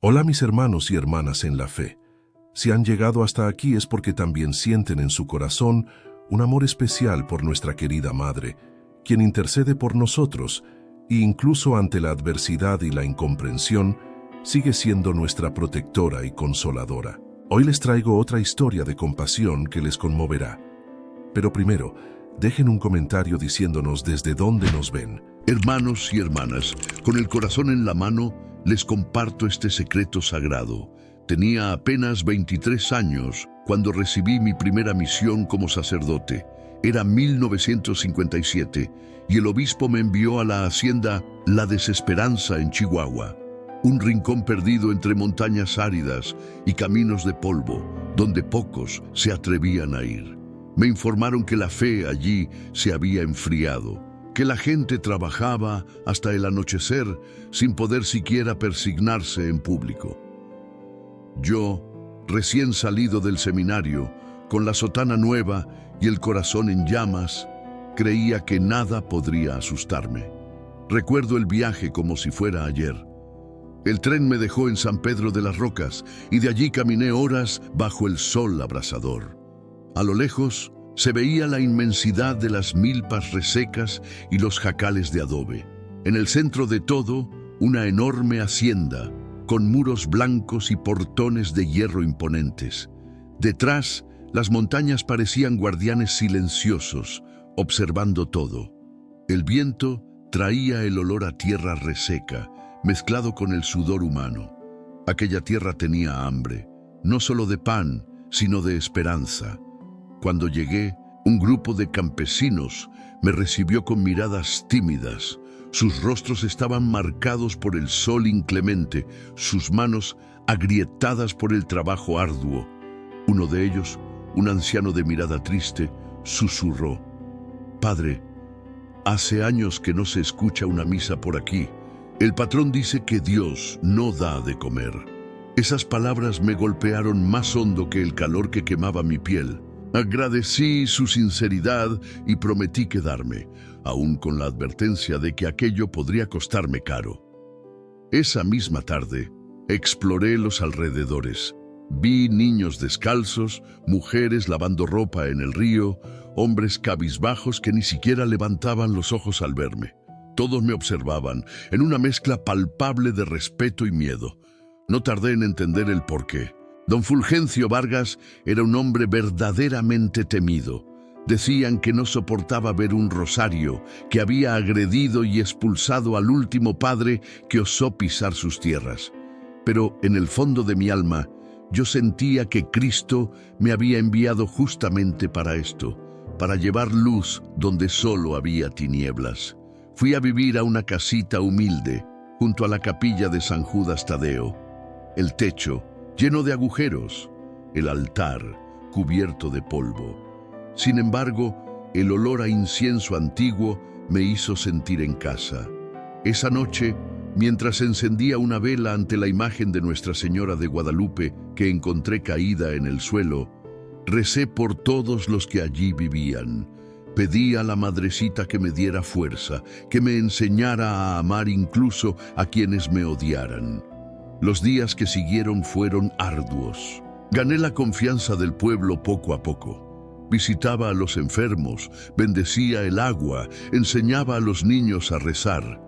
Hola mis hermanos y hermanas en la fe. Si han llegado hasta aquí es porque también sienten en su corazón un amor especial por nuestra querida Madre, quien intercede por nosotros e incluso ante la adversidad y la incomprensión, sigue siendo nuestra protectora y consoladora. Hoy les traigo otra historia de compasión que les conmoverá. Pero primero, dejen un comentario diciéndonos desde dónde nos ven. Hermanos y hermanas, con el corazón en la mano, les comparto este secreto sagrado. Tenía apenas 23 años cuando recibí mi primera misión como sacerdote. Era 1957 y el obispo me envió a la hacienda La Desesperanza en Chihuahua, un rincón perdido entre montañas áridas y caminos de polvo, donde pocos se atrevían a ir. Me informaron que la fe allí se había enfriado, que la gente trabajaba hasta el anochecer sin poder siquiera persignarse en público. Yo, recién salido del seminario, con la sotana nueva y el corazón en llamas, creía que nada podría asustarme. Recuerdo el viaje como si fuera ayer. El tren me dejó en San Pedro de las Rocas y de allí caminé horas bajo el sol abrasador. A lo lejos se veía la inmensidad de las milpas resecas y los jacales de adobe. En el centro de todo, una enorme hacienda, con muros blancos y portones de hierro imponentes. Detrás, las montañas parecían guardianes silenciosos, observando todo. El viento traía el olor a tierra reseca, mezclado con el sudor humano. Aquella tierra tenía hambre, no solo de pan, sino de esperanza. Cuando llegué, un grupo de campesinos me recibió con miradas tímidas. Sus rostros estaban marcados por el sol inclemente, sus manos agrietadas por el trabajo arduo. Uno de ellos, un anciano de mirada triste, susurró: «Padre, hace años que no se escucha una misa por aquí. El patrón dice que Dios no da de comer». Esas palabras me golpearon más hondo que el calor que quemaba mi piel. Agradecí su sinceridad y prometí quedarme, aún con la advertencia de que aquello podría costarme caro. Esa misma tarde, exploré los alrededores. Vi niños descalzos, mujeres lavando ropa en el río, hombres cabizbajos que ni siquiera levantaban los ojos al verme. Todos me observaban, en una mezcla palpable de respeto y miedo. No tardé en entender el porqué. Don Fulgencio Vargas era un hombre verdaderamente temido. Decían que no soportaba ver un rosario, que había agredido y expulsado al último padre que osó pisar sus tierras. Pero en el fondo de mi alma, yo sentía que Cristo me había enviado justamente para esto, para llevar luz donde solo había tinieblas. Fui a vivir a una casita humilde, junto a la capilla de San Judas Tadeo. El techo, lleno de agujeros, el altar cubierto de polvo. Sin embargo, el olor a incienso antiguo me hizo sentir en casa. Esa noche, mientras encendía una vela ante la imagen de Nuestra Señora de Guadalupe que encontré caída en el suelo, recé por todos los que allí vivían. Pedí a la Madrecita que me diera fuerza, que me enseñara a amar incluso a quienes me odiaran. Los días que siguieron fueron arduos. Gané la confianza del pueblo poco a poco. Visitaba a los enfermos, bendecía el agua, enseñaba a los niños a rezar.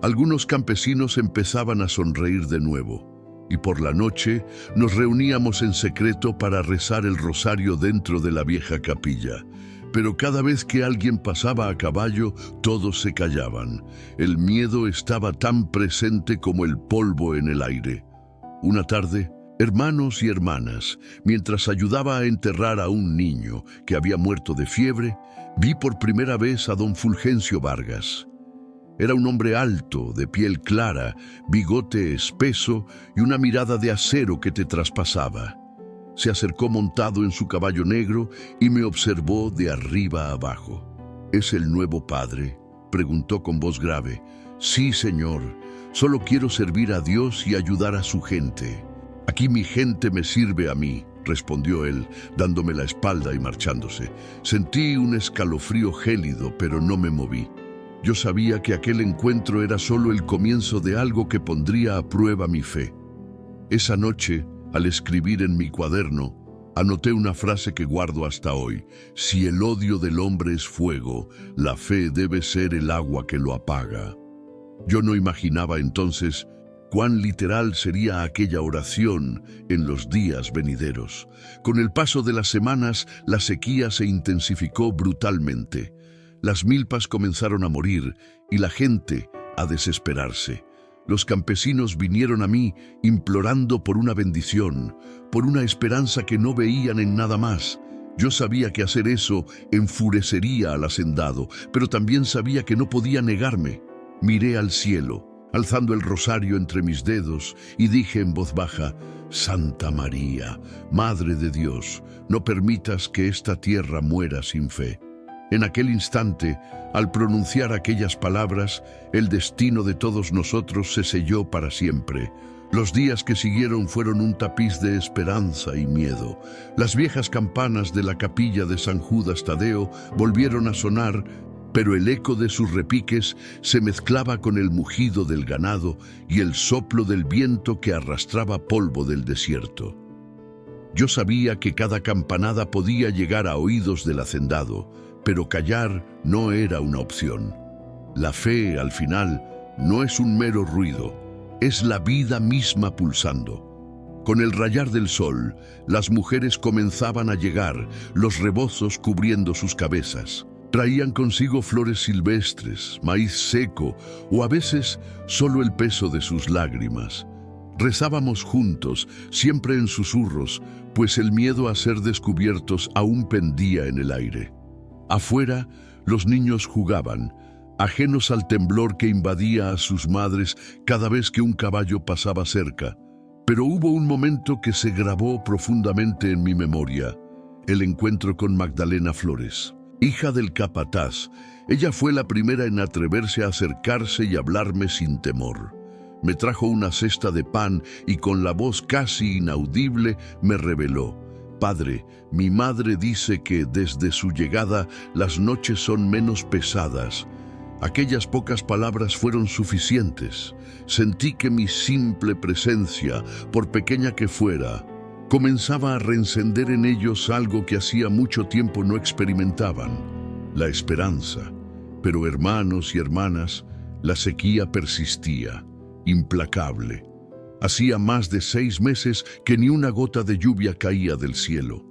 Algunos campesinos empezaban a sonreír de nuevo, y por la noche nos reuníamos en secreto para rezar el rosario dentro de la vieja capilla. Pero cada vez que alguien pasaba a caballo, todos se callaban. El miedo estaba tan presente como el polvo en el aire. Una tarde, hermanos y hermanas, mientras ayudaba a enterrar a un niño que había muerto de fiebre, vi por primera vez a don Fulgencio Vargas. Era un hombre alto, de piel clara, bigote espeso y una mirada de acero que te traspasaba. Se acercó montado en su caballo negro y me observó de arriba a abajo. ¿Es el nuevo padre?, preguntó con voz grave. Sí, señor. Solo quiero servir a Dios y ayudar a su gente. Aquí mi gente me sirve a mí, respondió él, dándome la espalda y marchándose. Sentí un escalofrío gélido, pero no me moví. Yo sabía que aquel encuentro era solo el comienzo de algo que pondría a prueba mi fe. Esa noche, al escribir en mi cuaderno, anoté una frase que guardo hasta hoy. Si el odio del hombre es fuego, la fe debe ser el agua que lo apaga. Yo no imaginaba entonces cuán literal sería aquella oración en los días venideros. Con el paso de las semanas, la sequía se intensificó brutalmente. Las milpas comenzaron a morir y la gente a desesperarse. Los campesinos vinieron a mí implorando por una bendición, por una esperanza que no veían en nada más. Yo sabía que hacer eso enfurecería al hacendado, pero también sabía que no podía negarme. Miré al cielo, alzando el rosario entre mis dedos, y dije en voz baja: Santa María, Madre de Dios, no permitas que esta tierra muera sin fe. En aquel instante, al pronunciar aquellas palabras, el destino de todos nosotros se selló para siempre. Los días que siguieron fueron un tapiz de esperanza y miedo. Las viejas campanas de la capilla de San Judas Tadeo volvieron a sonar, pero el eco de sus repiques se mezclaba con el mugido del ganado y el soplo del viento que arrastraba polvo del desierto. Yo sabía que cada campanada podía llegar a oídos del hacendado, pero callar no era una opción. La fe, al final, no es un mero ruido, es la vida misma pulsando. Con el rayar del sol, las mujeres comenzaban a llegar, los rebozos cubriendo sus cabezas. Traían consigo flores silvestres, maíz seco o a veces solo el peso de sus lágrimas. Rezábamos juntos, siempre en susurros, pues el miedo a ser descubiertos aún pendía en el aire. Afuera, los niños jugaban, ajenos al temblor que invadía a sus madres cada vez que un caballo pasaba cerca. Pero hubo un momento que se grabó profundamente en mi memoria: el encuentro con Magdalena Flores, hija del capataz. Ella fue la primera en atreverse a acercarse y hablarme sin temor. Me trajo una cesta de pan y con la voz casi inaudible me reveló: Padre, mi madre dice que desde su llegada las noches son menos pesadas. Aquellas pocas palabras fueron suficientes. Sentí que mi simple presencia, por pequeña que fuera, comenzaba a reencender en ellos algo que hacía mucho tiempo no experimentaban: la esperanza. Pero hermanos y hermanas, la sequía persistía, implacable. Hacía más de 6 meses que ni una gota de lluvia caía del cielo.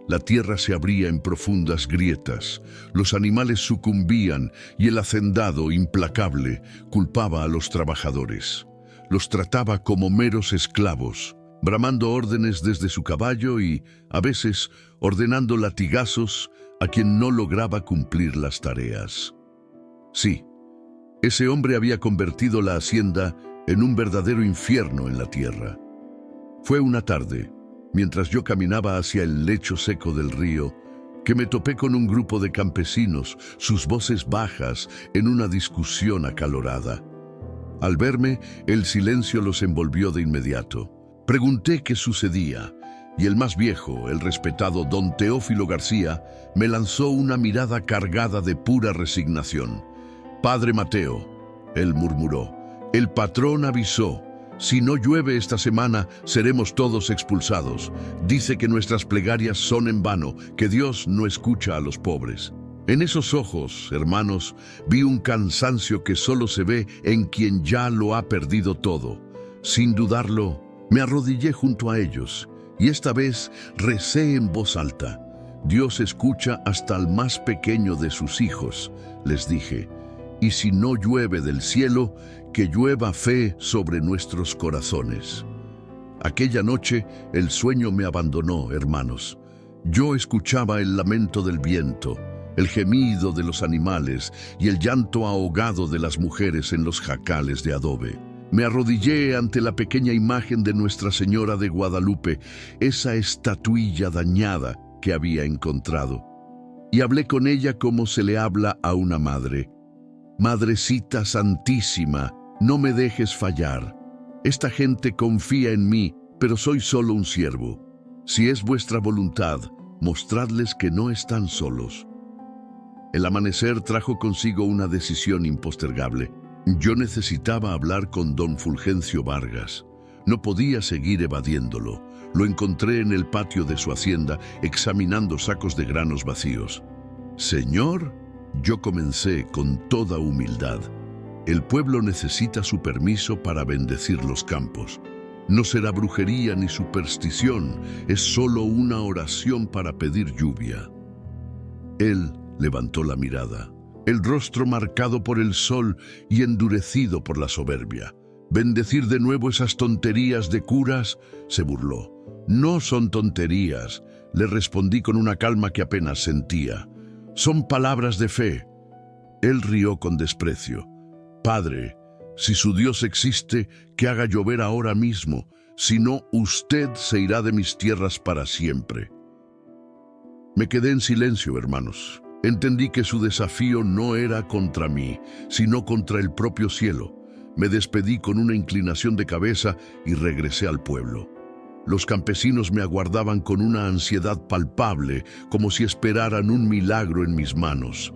La tierra se abría en profundas grietas, los animales sucumbían y el hacendado, implacable, culpaba a los trabajadores. Los trataba como meros esclavos, bramando órdenes desde su caballo y, a veces, ordenando latigazos a quien no lograba cumplir las tareas. Sí, ese hombre había convertido la hacienda en un verdadero infierno en la tierra. Fue una tarde, mientras yo caminaba hacia el lecho seco del río, que me topé con un grupo de campesinos, sus voces bajas, en una discusión acalorada. Al verme, el silencio los envolvió de inmediato. Pregunté qué sucedía, y el más viejo, el respetado don Teófilo García, me lanzó una mirada cargada de pura resignación. «Padre Mateo», él murmuró, «el patrón avisó. Si no llueve esta semana, seremos todos expulsados. Dice que nuestras plegarias son en vano, que Dios no escucha a los pobres». En esos ojos, hermanos, vi un cansancio que solo se ve en quien ya lo ha perdido todo. Sin dudarlo, me arrodillé junto a ellos, y esta vez recé en voz alta. «Dios escucha hasta al más pequeño de sus hijos», les dije. «Y si no llueve del cielo, que llueva fe sobre nuestros corazones». Aquella noche el sueño me abandonó, hermanos. Yo escuchaba el lamento del viento, el gemido de los animales y el llanto ahogado de las mujeres en los jacales de adobe. Me arrodillé ante la pequeña imagen de Nuestra Señora de Guadalupe, esa estatuilla dañada que había encontrado, y hablé con ella como se le habla a una madre. «Madrecita Santísima, no me dejes fallar. Esta gente confía en mí, pero soy solo un siervo. Si es vuestra voluntad, mostradles que no están solos». El amanecer trajo consigo una decisión impostergable. Yo necesitaba hablar con don Fulgencio Vargas. No podía seguir evadiéndolo. Lo encontré en el patio de su hacienda, examinando sacos de granos vacíos. «Señor», yo comencé con toda humildad, «el pueblo necesita su permiso para bendecir los campos. No será brujería ni superstición, es solo una oración para pedir lluvia». Él levantó la mirada, el rostro marcado por el sol y endurecido por la soberbia. «¿Bendecir de nuevo esas tonterías de curas?», se burló. «No son tonterías», le respondí con una calma que apenas sentía. «Son palabras de fe». Él rió con desprecio. «Padre, si su Dios existe, que haga llover ahora mismo, si no, usted se irá de mis tierras para siempre». Me quedé en silencio, hermanos. Entendí que su desafío no era contra mí, sino contra el propio cielo. Me despedí con una inclinación de cabeza y regresé al pueblo. Los campesinos me aguardaban con una ansiedad palpable, como si esperaran un milagro en mis manos.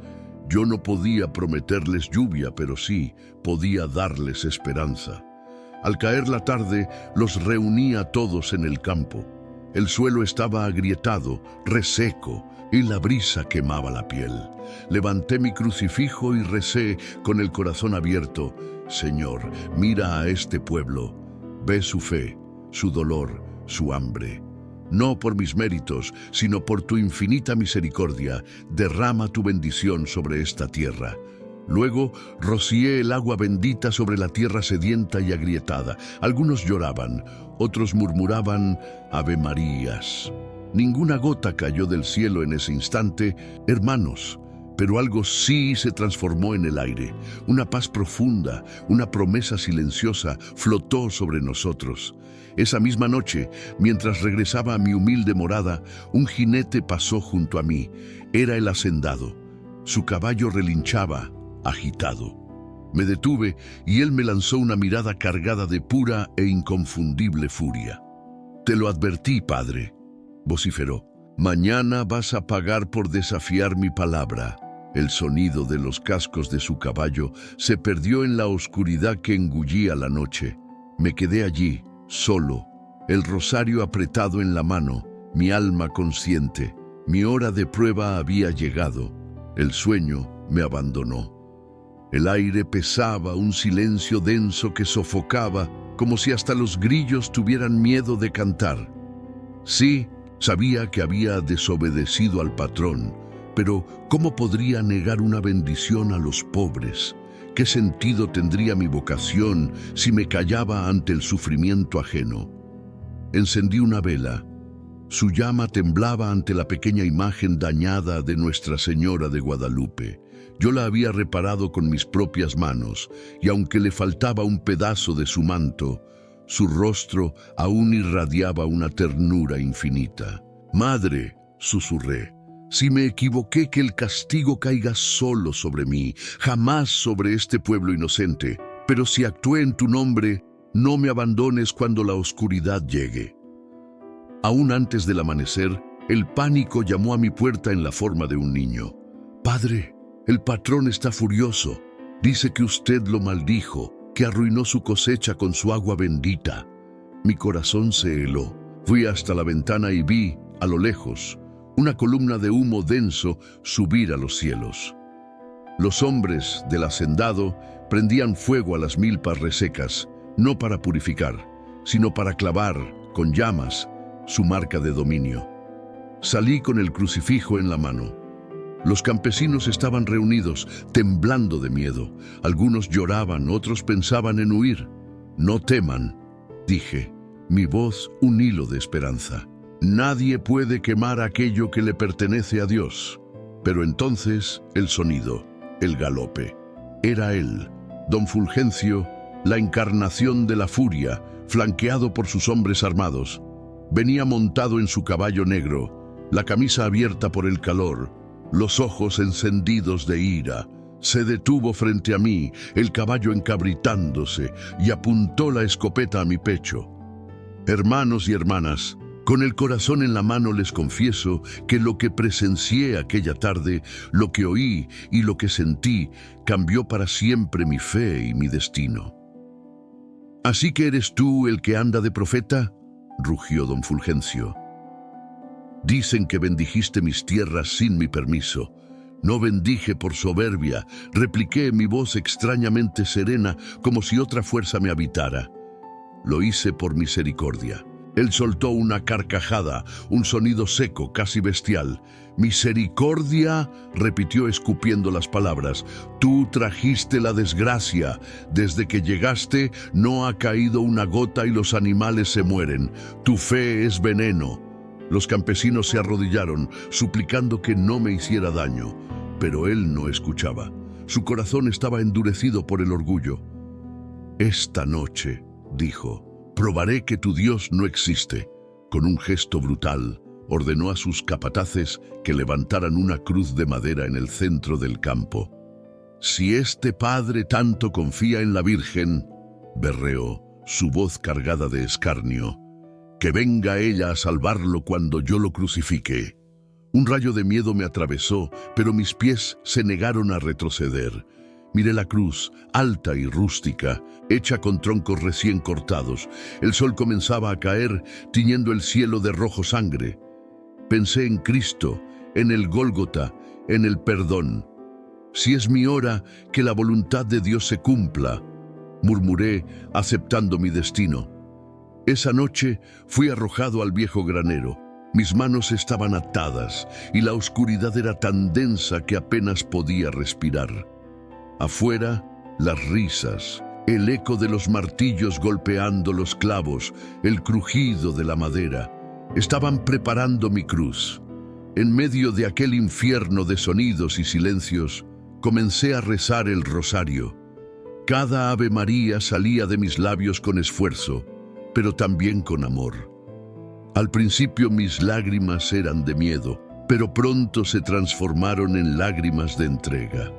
Yo no podía prometerles lluvia, pero sí podía darles esperanza. Al caer la tarde, los reuní a todos en el campo. El suelo estaba agrietado, reseco, y la brisa quemaba la piel. Levanté mi crucifijo y recé con el corazón abierto. «Señor, mira a este pueblo, ve su fe, su dolor, su hambre. No por mis méritos, sino por tu infinita misericordia, derrama tu bendición sobre esta tierra». Luego rocié el agua bendita sobre la tierra sedienta y agrietada. Algunos lloraban, otros murmuraban Ave Marías. Ninguna gota cayó del cielo en ese instante, hermanos, pero algo sí se transformó en el aire. Una paz profunda, una promesa silenciosa flotó sobre nosotros. Esa misma noche, mientras regresaba a mi humilde morada, un jinete pasó junto a mí. Era el hacendado. Su caballo relinchaba, agitado. Me detuve y él me lanzó una mirada cargada de pura e inconfundible furia. «Te lo advertí, padre», vociferó. «Mañana vas a pagar por desafiar mi palabra». El sonido de los cascos de su caballo se perdió en la oscuridad que engullía la noche. Me quedé allí, solo, el rosario apretado en la mano, mi alma consciente. Mi hora de prueba había llegado. El sueño me abandonó. El aire pesaba, un silencio denso que sofocaba, como si hasta los grillos tuvieran miedo de cantar. Sí, sabía que había desobedecido al patrón, pero ¿cómo podría negar una bendición a los pobres? ¿Qué sentido tendría mi vocación si me callaba ante el sufrimiento ajeno? Encendí una vela. Su llama temblaba ante la pequeña imagen dañada de Nuestra Señora de Guadalupe. Yo la había reparado con mis propias manos, y aunque le faltaba un pedazo de su manto, su rostro aún irradiaba una ternura infinita. «Madre», susurré, «si me equivoqué, que el castigo caiga solo sobre mí, jamás sobre este pueblo inocente. Pero si actué en tu nombre, no me abandones cuando la oscuridad llegue». Aún antes del amanecer, el pánico llamó a mi puerta en la forma de un niño. «Padre, el patrón está furioso. Dice que usted lo maldijo, que arruinó su cosecha con su agua bendita». Mi corazón se heló. Fui hasta la ventana y vi, a lo lejos, una columna de humo denso subir a los cielos. Los hombres del hacendado prendían fuego a las milpas resecas, no para purificar, sino para clavar, con llamas, su marca de dominio. Salí con el crucifijo en la mano. Los campesinos estaban reunidos, temblando de miedo. Algunos lloraban, otros pensaban en huir. «No teman», dije, mi voz un hilo de esperanza. «Nadie puede quemar aquello que le pertenece a Dios». Pero entonces el sonido, el galope. Era él, don Fulgencio, la encarnación de la furia, flanqueado por sus hombres armados. Venía montado en su caballo negro, la camisa abierta por el calor, los ojos encendidos de ira. Se detuvo frente a mí, el caballo encabritándose, y apuntó la escopeta a mi pecho. Hermanos y hermanas, con el corazón en la mano les confieso que lo que presencié aquella tarde, lo que oí y lo que sentí, cambió para siempre mi fe y mi destino. ¿Así que eres tú el que anda de profeta?, rugió don Fulgencio. Dicen que bendijiste mis tierras sin mi permiso. No bendije por soberbia, repliqué, mi voz extrañamente serena, como si otra fuerza me habitara. Lo hice por misericordia. Él soltó una carcajada, un sonido seco, casi bestial. «Misericordia», repitió escupiendo las palabras. «Tú trajiste la desgracia. Desde que llegaste no ha caído una gota y los animales se mueren. Tu fe es veneno». Los campesinos se arrodillaron, suplicando que no me hiciera daño. Pero él no escuchaba. Su corazón estaba endurecido por el orgullo. «Esta noche», dijo, «probaré que tu Dios no existe». Con un gesto brutal, ordenó a sus capataces que levantaran una cruz de madera en el centro del campo. «Si este padre tanto confía en la Virgen», berreó, su voz cargada de escarnio, «que venga ella a salvarlo cuando yo lo crucifique». Un rayo de miedo me atravesó, pero mis pies se negaron a retroceder. Miré la cruz, alta y rústica, hecha con troncos recién cortados. El sol comenzaba a caer, tiñendo el cielo de rojo sangre. Pensé en Cristo, en el Gólgota, en el perdón. «Si es mi hora, que la voluntad de Dios se cumpla», murmuré, aceptando mi destino. Esa noche fui arrojado al viejo granero. Mis manos estaban atadas y la oscuridad era tan densa que apenas podía respirar. Afuera, las risas, el eco de los martillos golpeando los clavos, el crujido de la madera. Estaban preparando mi cruz. En medio de aquel infierno de sonidos y silencios, comencé a rezar el rosario. Cada Ave María salía de mis labios con esfuerzo, pero también con amor. Al principio mis lágrimas eran de miedo, pero pronto se transformaron en lágrimas de entrega.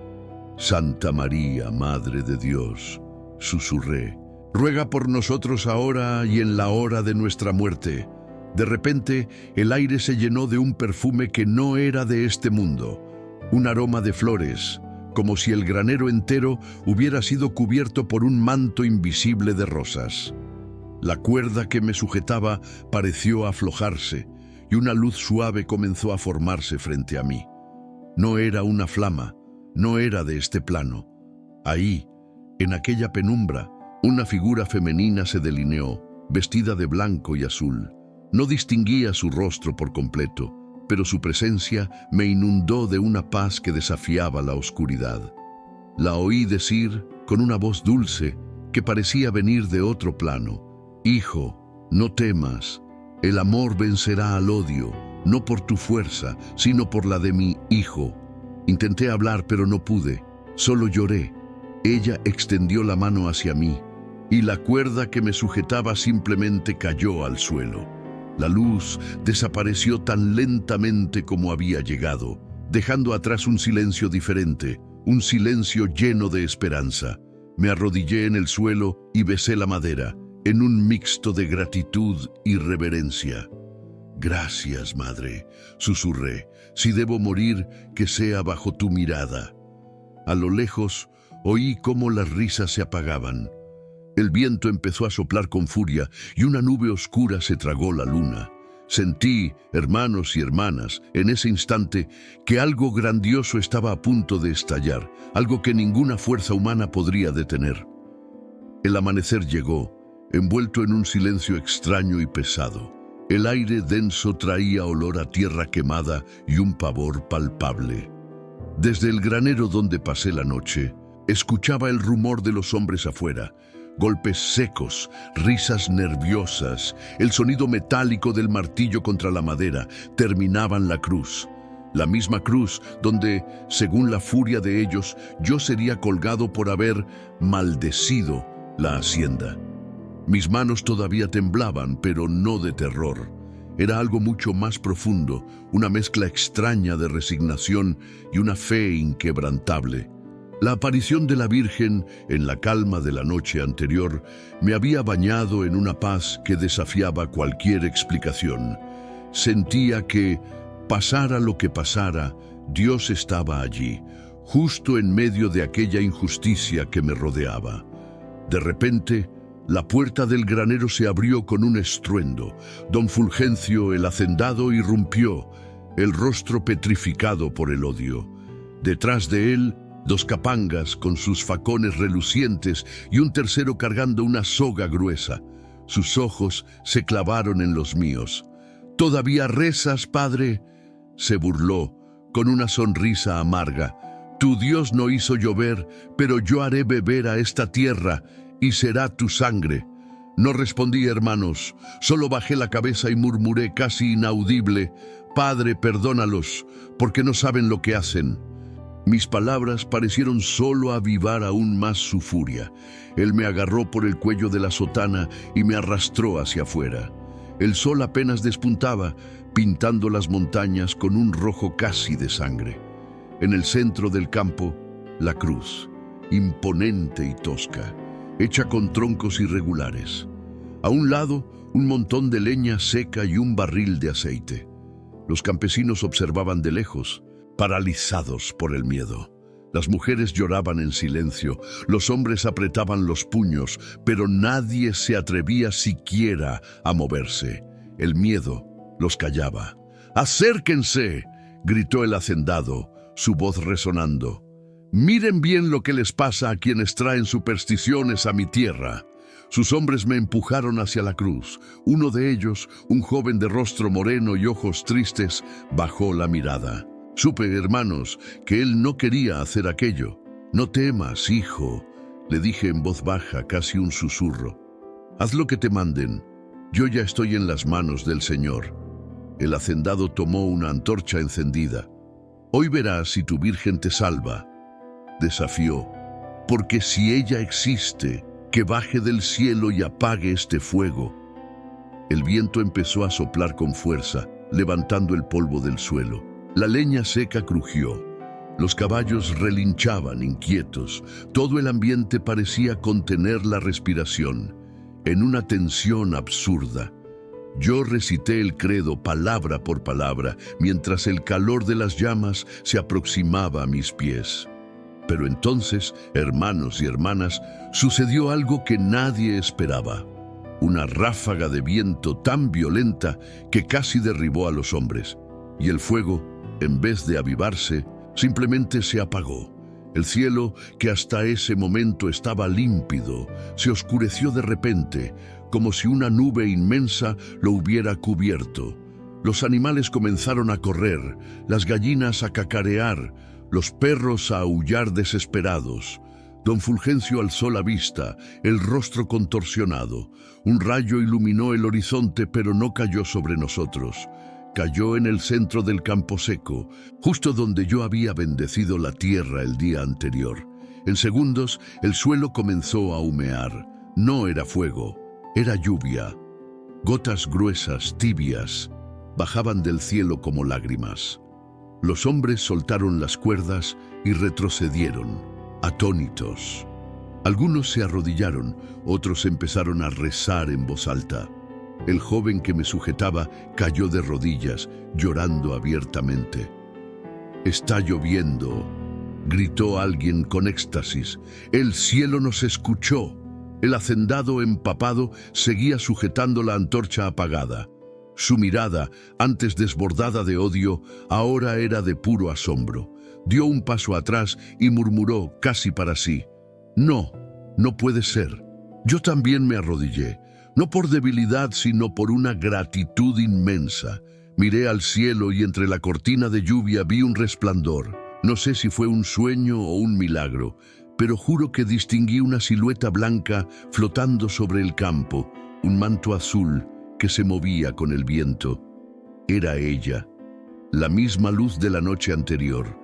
«Santa María, Madre de Dios», susurré, «ruega por nosotros ahora y en la hora de nuestra muerte». De repente, el aire se llenó de un perfume que no era de este mundo, un aroma de flores, como si el granero entero hubiera sido cubierto por un manto invisible de rosas. La cuerda que me sujetaba pareció aflojarse y una luz suave comenzó a formarse frente a mí. No era una flama, no era de este plano. Ahí, en aquella penumbra, una figura femenina se delineó, vestida de blanco y azul. No distinguía su rostro por completo, pero su presencia me inundó de una paz que desafiaba la oscuridad. La oí decir, con una voz dulce, que parecía venir de otro plano: «Hijo, no temas, el amor vencerá al odio, no por tu fuerza, sino por la de mi hijo». Intenté hablar, pero no pude, solo lloré. Ella extendió la mano hacia mí, y la cuerda que me sujetaba simplemente cayó al suelo. La luz desapareció tan lentamente como había llegado, dejando atrás un silencio diferente, un silencio lleno de esperanza. Me arrodillé en el suelo y besé la madera, en un mixto de gratitud y reverencia. «Gracias, madre», susurré, «si debo morir, que sea bajo tu mirada». A lo lejos, oí cómo las risas se apagaban. El viento empezó a soplar con furia y una nube oscura se tragó la luna. Sentí, hermanos y hermanas, en ese instante, que algo grandioso estaba a punto de estallar, algo que ninguna fuerza humana podría detener. El amanecer llegó, envuelto en un silencio extraño y pesado. El aire denso traía olor a tierra quemada y un pavor palpable. Desde el granero donde pasé la noche, escuchaba el rumor de los hombres afuera, golpes secos, risas nerviosas, el sonido metálico del martillo contra la madera. Terminaban la cruz. La misma cruz donde, según la furia de ellos, yo sería colgado por haber maldecido la hacienda. Mis manos todavía temblaban, pero no de terror. Era algo mucho más profundo, una mezcla extraña de resignación y una fe inquebrantable. La aparición de la Virgen, en la calma de la noche anterior, me había bañado en una paz que desafiaba cualquier explicación. Sentía que, pasara lo que pasara, Dios estaba allí, justo en medio de aquella injusticia que me rodeaba. De repente, La puerta del granero se abrió con un estruendo. Don Fulgencio, el hacendado, irrumpió, el rostro petrificado por el odio. Detrás de él, dos capangas con sus facones relucientes y un tercero cargando una soga gruesa. Sus ojos se clavaron en los míos. «¿Todavía rezas, padre?», se burló, con una sonrisa amarga. «Tu Dios no hizo llover, pero yo haré beber a esta tierra, y será tu sangre». No respondí, hermanos, solo bajé la cabeza y murmuré casi inaudible: «Padre, perdónalos, porque no saben lo que hacen». Mis palabras parecieron solo avivar aún más su furia. Él me agarró por el cuello de la sotana y me arrastró hacia afuera. El sol apenas despuntaba, pintando las montañas con un rojo casi de sangre. En el centro del campo, la cruz, imponente y tosca, hecha con troncos irregulares. A un lado, un montón de leña seca y un barril de aceite. Los campesinos observaban de lejos, paralizados por el miedo. Las mujeres lloraban en silencio, los hombres apretaban los puños, pero nadie se atrevía siquiera a moverse. El miedo los callaba. «¡Acérquense!», gritó el hacendado, su voz resonando. «Miren bien lo que les pasa a quienes traen supersticiones a mi tierra». Sus hombres me empujaron hacia la cruz. Uno de ellos, un joven de rostro moreno y ojos tristes, bajó la mirada. Supe, hermanos, que él no quería hacer aquello. «No temas, hijo», le dije en voz baja, casi un susurro. «Haz lo que te manden. Yo ya estoy en las manos del Señor». El hacendado tomó una antorcha encendida. «Hoy verás si tu Virgen te salva», desafió, «porque si ella existe, que baje del cielo y apague este fuego». El viento empezó a soplar con fuerza, levantando el polvo del suelo. La leña seca crujió. Los caballos relinchaban inquietos. Todo el ambiente parecía contener la respiración, en una tensión absurda. Yo recité el credo palabra por palabra, mientras el calor de las llamas se aproximaba a mis pies. Pero entonces, hermanos y hermanas, sucedió algo que nadie esperaba. Una ráfaga de viento tan violenta que casi derribó a los hombres. Y el fuego, en vez de avivarse, simplemente se apagó. El cielo, que hasta ese momento estaba límpido, se oscureció de repente, como si una nube inmensa lo hubiera cubierto. Los animales comenzaron a correr, las gallinas a cacarear, los perros a aullar desesperados. Don Fulgencio alzó la vista, el rostro contorsionado. Un rayo iluminó el horizonte, pero no cayó sobre nosotros. Cayó en el centro del campo seco, justo donde yo había bendecido la tierra el día anterior. En segundos, el suelo comenzó a humear. No era fuego, era lluvia. Gotas gruesas, tibias, bajaban del cielo como lágrimas. Los hombres soltaron las cuerdas y retrocedieron, atónitos. Algunos se arrodillaron, otros empezaron a rezar en voz alta. El joven que me sujetaba cayó de rodillas, llorando abiertamente. «Está lloviendo», gritó alguien con éxtasis. «El cielo nos escuchó». El hacendado empapado seguía sujetando la antorcha apagada. Su mirada, antes desbordada de odio, ahora era de puro asombro. Dio un paso atrás y murmuró casi para sí: «No, no puede ser». Yo también me arrodillé. No por debilidad, sino por una gratitud inmensa. Miré al cielo y entre la cortina de lluvia vi un resplandor. No sé si fue un sueño o un milagro, pero juro que distinguí una silueta blanca flotando sobre el campo, un manto azul que se movía con el viento. Era ella, la misma luz de la noche anterior.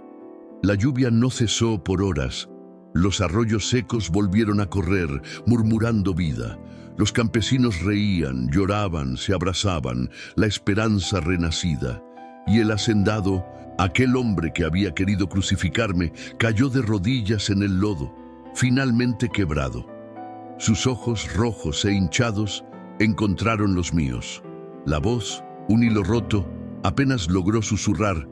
La lluvia no cesó por horas. Los arroyos secos volvieron a correr, murmurando vida. Los campesinos reían, lloraban, se abrazaban, la esperanza renacida. Y el hacendado, aquel hombre que había querido crucificarme, cayó de rodillas en el lodo, finalmente quebrado. Sus ojos rojos e hinchados encontraron los míos. La voz, un hilo roto, apenas logró susurrar: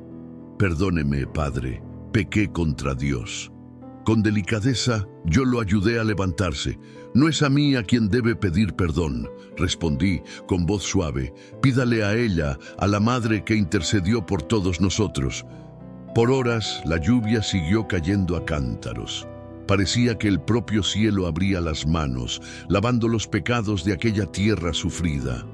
«Perdóneme, padre, pequé contra Dios». Con delicadeza, yo lo ayudé a levantarse. «No es a mí a quien debe pedir perdón», respondí con voz suave. «Pídale a ella, a la madre que intercedió por todos nosotros». Por horas, la lluvia siguió cayendo a cántaros. Parecía que el propio cielo abría las manos, lavando los pecados de aquella tierra sufrida.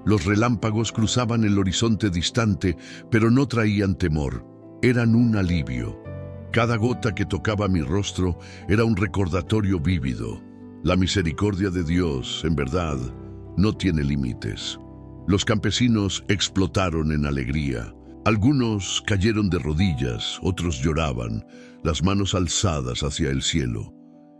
Los relámpagos cruzaban el horizonte distante, pero no traían temor. Eran un alivio. Cada gota que tocaba mi rostro era un recordatorio vívido. La misericordia de Dios, en verdad, no tiene límites. Los campesinos explotaron en alegría. Algunos cayeron de rodillas, otros lloraban, las manos alzadas hacia el cielo.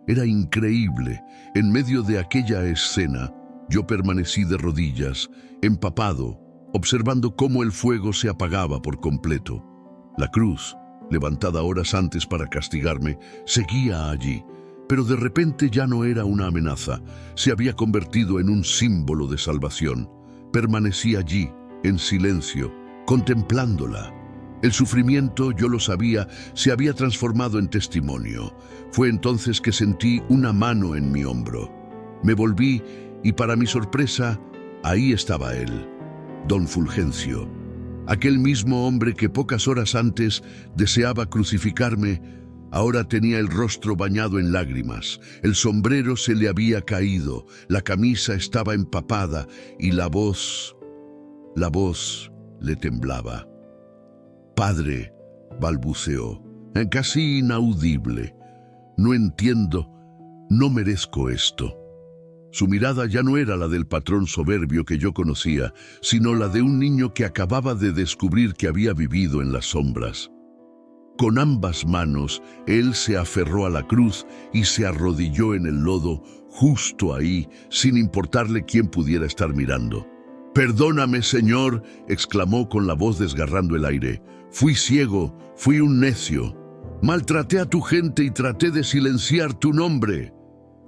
Era increíble. En medio de aquella escena, yo permanecí de rodillas, empapado, observando cómo el fuego se apagaba por completo. La cruz, levantada horas antes para castigarme, seguía allí, pero de repente ya no era una amenaza, se había convertido en un símbolo de salvación. Permanecí allí, en silencio, contemplándola. El sufrimiento, yo lo sabía, se había transformado en testimonio. Fue entonces que sentí una mano en mi hombro. Me volví y, para mi sorpresa, ahí estaba él, don Fulgencio. Aquel mismo hombre que pocas horas antes deseaba crucificarme, ahora tenía el rostro bañado en lágrimas, el sombrero se le había caído, la camisa estaba empapada y la voz le temblaba. «Padre», balbuceó, casi inaudible, «no entiendo, no merezco esto». Su mirada ya no era la del patrón soberbio que yo conocía, sino la de un niño que acababa de descubrir que había vivido en las sombras. Con ambas manos, él se aferró a la cruz y se arrodilló en el lodo, justo ahí, sin importarle quién pudiera estar mirando. «Perdóname, Señor», exclamó con la voz desgarrando el aire. «Fui ciego, fui un necio. Maltraté a tu gente y traté de silenciar tu nombre».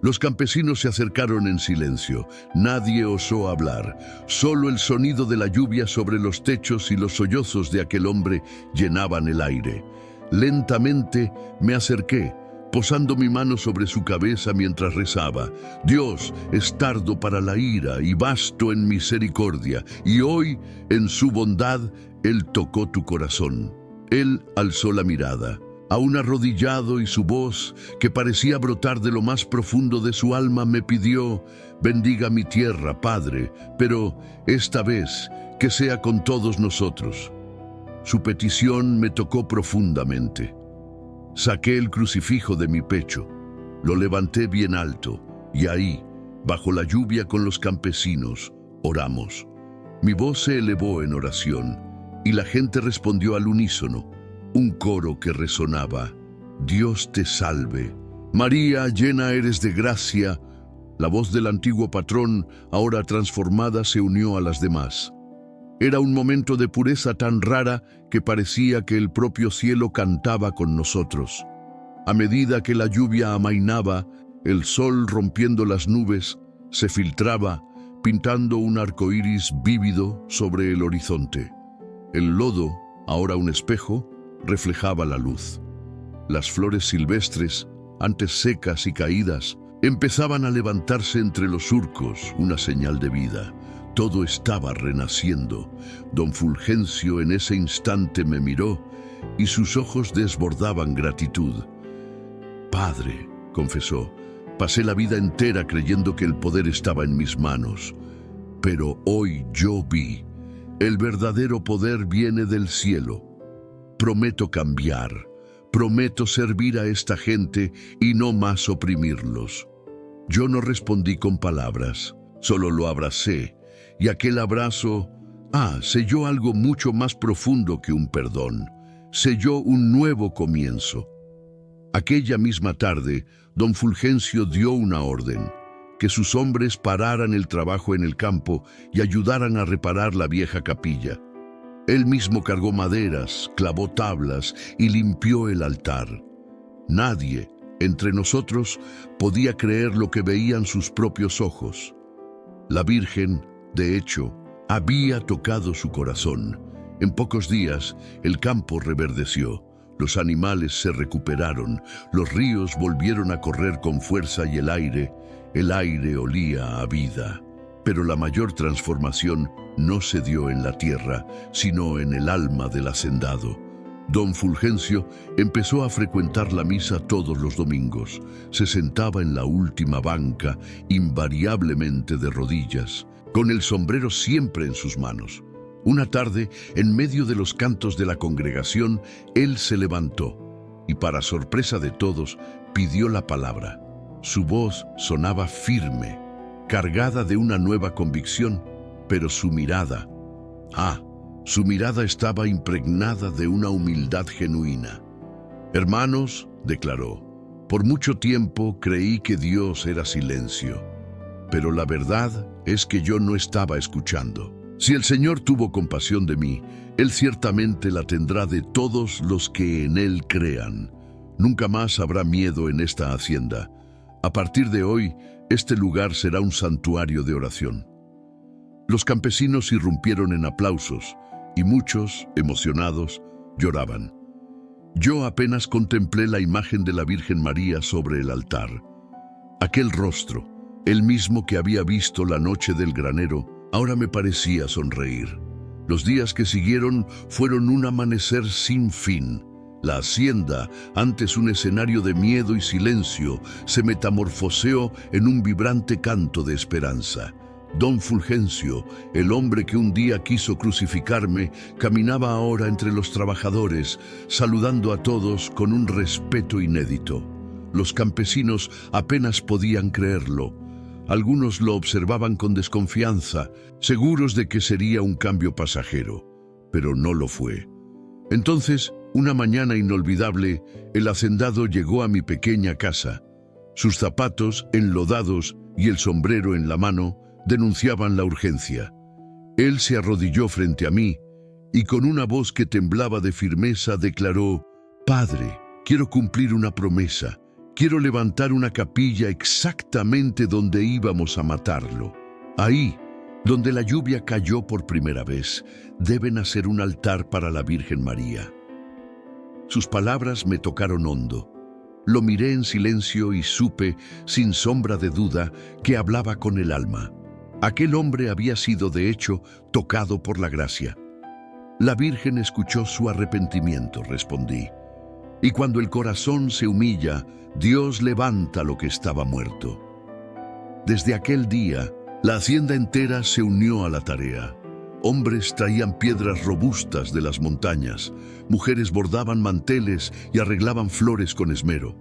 Los campesinos se acercaron en silencio. Nadie osó hablar. Solo el sonido de la lluvia sobre los techos y los sollozos de aquel hombre llenaban el aire. Lentamente me acerqué, posando mi mano sobre su cabeza mientras rezaba. «Dios es tardo para la ira y vasto en misericordia, y hoy, en su bondad, Él tocó tu corazón». Él alzó la mirada. Aún arrodillado, y su voz, que parecía brotar de lo más profundo de su alma, me pidió: «Bendiga mi tierra, Padre, pero esta vez que sea con todos nosotros». Su petición me tocó profundamente. Saqué el crucifijo de mi pecho, lo levanté bien alto, y ahí, bajo la lluvia con los campesinos, oramos. Mi voz se elevó en oración, y la gente respondió al unísono. Un coro que resonaba: «Dios te salve, María, llena eres de gracia». La voz del antiguo patrón, ahora transformada, se unió a las demás. Era un momento de pureza tan rara que parecía que el propio cielo cantaba con nosotros. A medida que la lluvia amainaba, el sol, rompiendo las nubes, se filtraba, pintando un arco iris vívido sobre el horizonte. El lodo, ahora un espejo, reflejaba la luz. Las flores silvestres, antes secas y caídas, empezaban a levantarse entre los surcos, una señal de vida. Todo estaba renaciendo. Don Fulgencio en ese instante me miró y sus ojos desbordaban gratitud. «Padre», confesó, «pasé la vida entera creyendo que el poder estaba en mis manos. Pero hoy yo vi, el verdadero poder viene del cielo. Prometo cambiar, prometo servir a esta gente y no más oprimirlos». Yo no respondí con palabras, solo lo abracé, y aquel abrazo, selló algo mucho más profundo que un perdón. Selló un nuevo comienzo. Aquella misma tarde, don Fulgencio dio una orden: que sus hombres pararan el trabajo en el campo y ayudaran a reparar la vieja capilla. Él mismo cargó maderas, clavó tablas y limpió el altar. Nadie, entre nosotros, podía creer lo que veían sus propios ojos. La Virgen, de hecho, había tocado su corazón. En pocos días, el campo reverdeció. Los animales se recuperaron, los ríos volvieron a correr con fuerza y el aire olía a vida. Pero la mayor transformación no se dio en la tierra, sino en el alma del hacendado. Don Fulgencio empezó a frecuentar la misa todos los domingos. Se sentaba en la última banca, invariablemente de rodillas, con el sombrero siempre en sus manos. Una tarde, en medio de los cantos de la congregación, él se levantó y, para sorpresa de todos, pidió la palabra. Su voz sonaba firme, cargada de una nueva convicción, pero su mirada estaba impregnada de una humildad genuina. «Hermanos», declaró, «por mucho tiempo creí que Dios era silencio, pero la verdad es que yo no estaba escuchando. Si el Señor tuvo compasión de mí, Él ciertamente la tendrá de todos los que en Él crean. Nunca más habrá miedo en esta hacienda. A partir de hoy, este lugar será un santuario de oración». Los campesinos irrumpieron en aplausos y muchos, emocionados, lloraban. Yo apenas contemplé la imagen de la Virgen María sobre el altar. Aquel rostro, el mismo que había visto la noche del granero, ahora me parecía sonreír. Los días que siguieron fueron un amanecer sin fin. La hacienda, antes un escenario de miedo y silencio, se metamorfoseó en un vibrante canto de esperanza. Don Fulgencio, el hombre que un día quiso crucificarme, caminaba ahora entre los trabajadores, saludando a todos con un respeto inédito. Los campesinos apenas podían creerlo. Algunos lo observaban con desconfianza, seguros de que sería un cambio pasajero, pero no lo fue. Entonces, una mañana inolvidable, el hacendado llegó a mi pequeña casa. Sus zapatos, enlodados, y el sombrero en la mano, denunciaban la urgencia. Él se arrodilló frente a mí y con una voz que temblaba de firmeza declaró: «Padre, quiero cumplir una promesa. Quiero levantar una capilla exactamente donde íbamos a matarlo. Ahí, donde la lluvia cayó por primera vez, deben hacer un altar para la Virgen María». Sus palabras me tocaron hondo. Lo miré en silencio y supe, sin sombra de duda, que hablaba con el alma. Aquel hombre había sido, de hecho, tocado por la gracia. «La Virgen escuchó su arrepentimiento», respondí. «Y cuando el corazón se humilla, Dios levanta lo que estaba muerto». Desde aquel día, la hacienda entera se unió a la tarea. Hombres traían piedras robustas de las montañas, mujeres bordaban manteles y arreglaban flores con esmero.